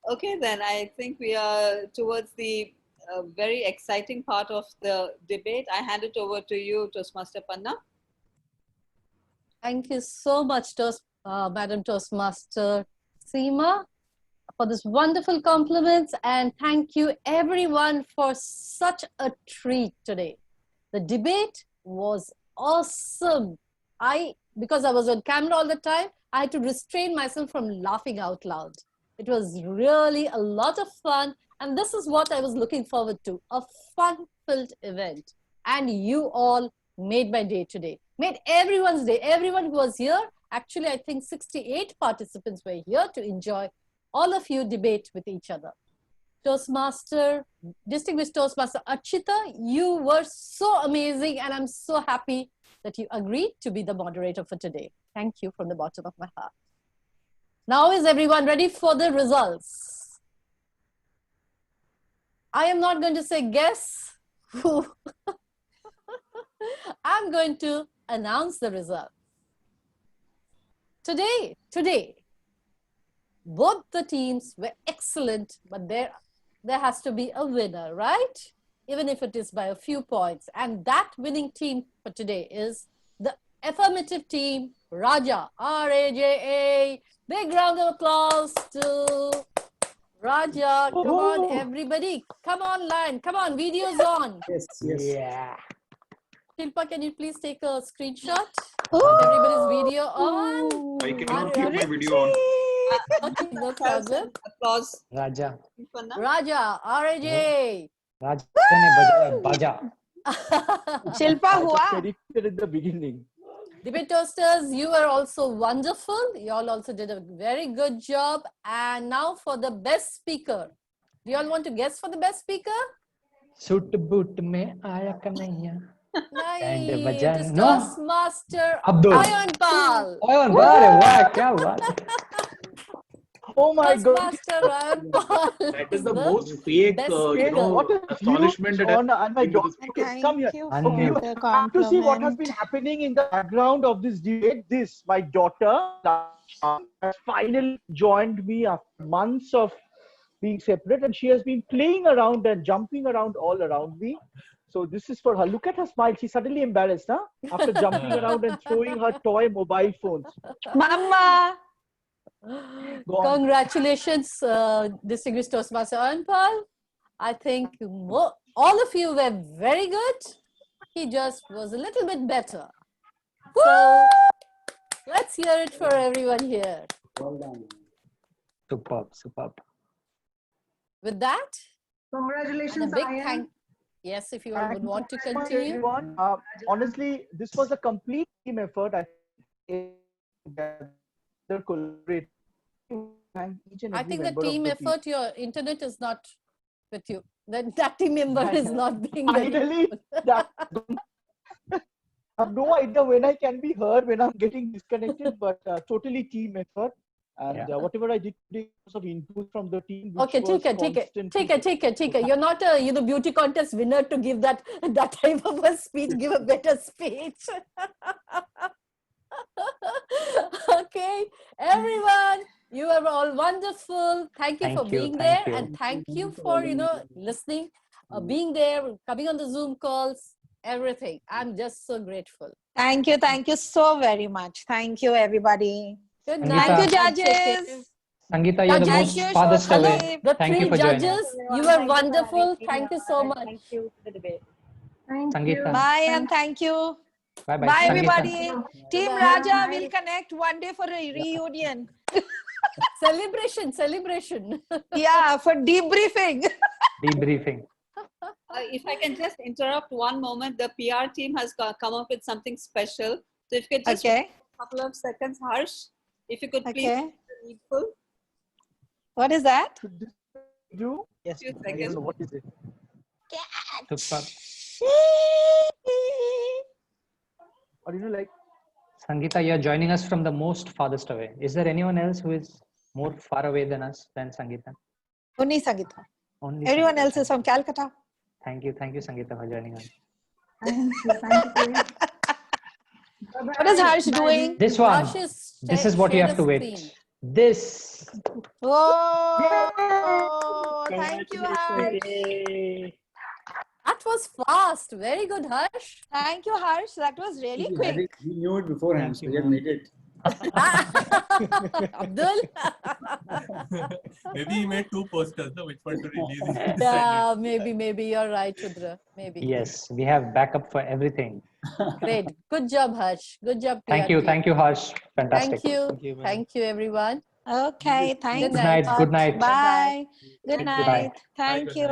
Okay, then I think we are towards the very exciting part of the debate. I hand it over to you, Toastmaster Panna. Thank you so much, Madam Toastmaster Seema, for this wonderful compliments, and thank you everyone for such a treat today. The debate was awesome. Because I was on camera all the time, I had to restrain myself from laughing out loud. It was really a lot of fun, and this is what I was looking forward to, a fun-filled event. And you all made my day today, made everyone's day. Everyone who was here, actually I think 68 participants were here to enjoy all of you debate with each other. Distinguished Toastmaster Archita, you were so amazing, and I'm so happy that you agreed to be the moderator for today. Thank you from the bottom of my heart. Now is everyone ready for the results? I am not going to say guess who. I'm going to announce the results. Today, both the teams were excellent, but there has to be a winner, right? Even if it is by a few points. And that winning team for today is the affirmative team, Raja, R-A-J-A. Big round of applause to Raja. Come on, everybody. Come online. Come on, video's on. Yes. Yeah. Shilpa, can you please take a screenshot of everybody's video on? I cannot keep my video on. Okay, no problem. Applause. Raja. Raja, R-A-J. Raja ne bajaya baja. Shilpa hua. Predicted in the beginning. Debate Toasters, you were also wonderful. You all also did a very good job. And now for the best speaker. Do you all want to guess for the best speaker? Suit boot mein aaya kanaiya. Nice. And It is no. Toastmaster Abdul. Ayan Pal. Ayan Pal, wow, kya baat. Oh my God. Toastmaster Anpal That is the the most fake, best you know, What a astonishment huge that honor. And my I've been to daughter, this. okay, come here. Thank you Okay, you for Unmute. the have to see what has been compliment. happening in the background of this debate. This, my daughter, Lasha, has finally joined me after months of being separate, and she has been playing around and jumping around all around me. So this is for her. Look at her smile. She's suddenly embarrassed, huh? After jumping around and throwing her toy mobile phones. Mama. Go on. Congratulations, distinguished Toastmaster Anpal. I think all of you were very good. He just was a little bit better. So let's hear it for everyone here. Well done. Superb, superb. With that, and a Congratulations, big Ayan. thank. Yes, if you would Thank you want to so much, continue. everyone. Honestly, this was a complete team effort. I think they're collaborating. Thank each and I every think the member of team the effort, your internet is not with you. That team member is not being very Finally, that I have no idea when I can be heard when I'm getting disconnected, but totally team effort. And whatever I did today was of input from the team, which Okay, was take it. You're not a beauty contest winner to give that type of a speech. Give a better speech. Okay, everyone, you are all wonderful. Thank you for being there, and thank you for listening, being there, coming on the Zoom calls, everything. I'm just so grateful. Thank you so very much. Thank you, everybody. Good Sangeeta. night. Thank you, and take care. judges. Sangeeta, you're the Judges, most farthest away. the Thank you three for joining. judges, you were wonderful. Thank you so much. Thank you for the debate. Thank Sangeeta. you. Bye and thank you. Bye-bye. Bye, Sangeeta. everybody. Team Bye. Raja will connect one day for a reunion. Celebration. Yeah, for debriefing. Debriefing. If I can just interrupt one moment, the PR team has come up with something special. So if you could just wait a couple of seconds, Harsh, if you could please Okay. do the needful. What is that? You? Yes. Few I don't seconds. know what is it. Superb. Or like Sangeeta, you're joining us from the most farthest away. Is there anyone else who is more far away than us than Sangeeta? Only Sangeeta. Only Everyone Sangeeta. else is from Calcutta. Thank you, Sangeeta, for joining us. Thank you. What is Harsh doing? This one. Harsh is This is what you share have the to wait. screen. This. Oh, thank you, Harsh. That was fast. Very good, Harsh. Thank you, Harsh. That was really quick. We knew it beforehand, so we had made it. Abdul. Maybe he made 2 posters, no? Which one to release? Yeah, maybe you're right, Rudra. Maybe. Yes, we have backup for everything. Great. Good job, Harsh. Good job. Thank PR you, team. Harsh. Fantastic. Thank you, everyone. Okay, thanks. Good night. Good night. Bye. Good Bye. night. Thank you.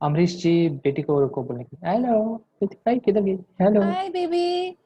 Amrish जी बेटी को बोलने की hello भाई किधर गई hello Hi, baby.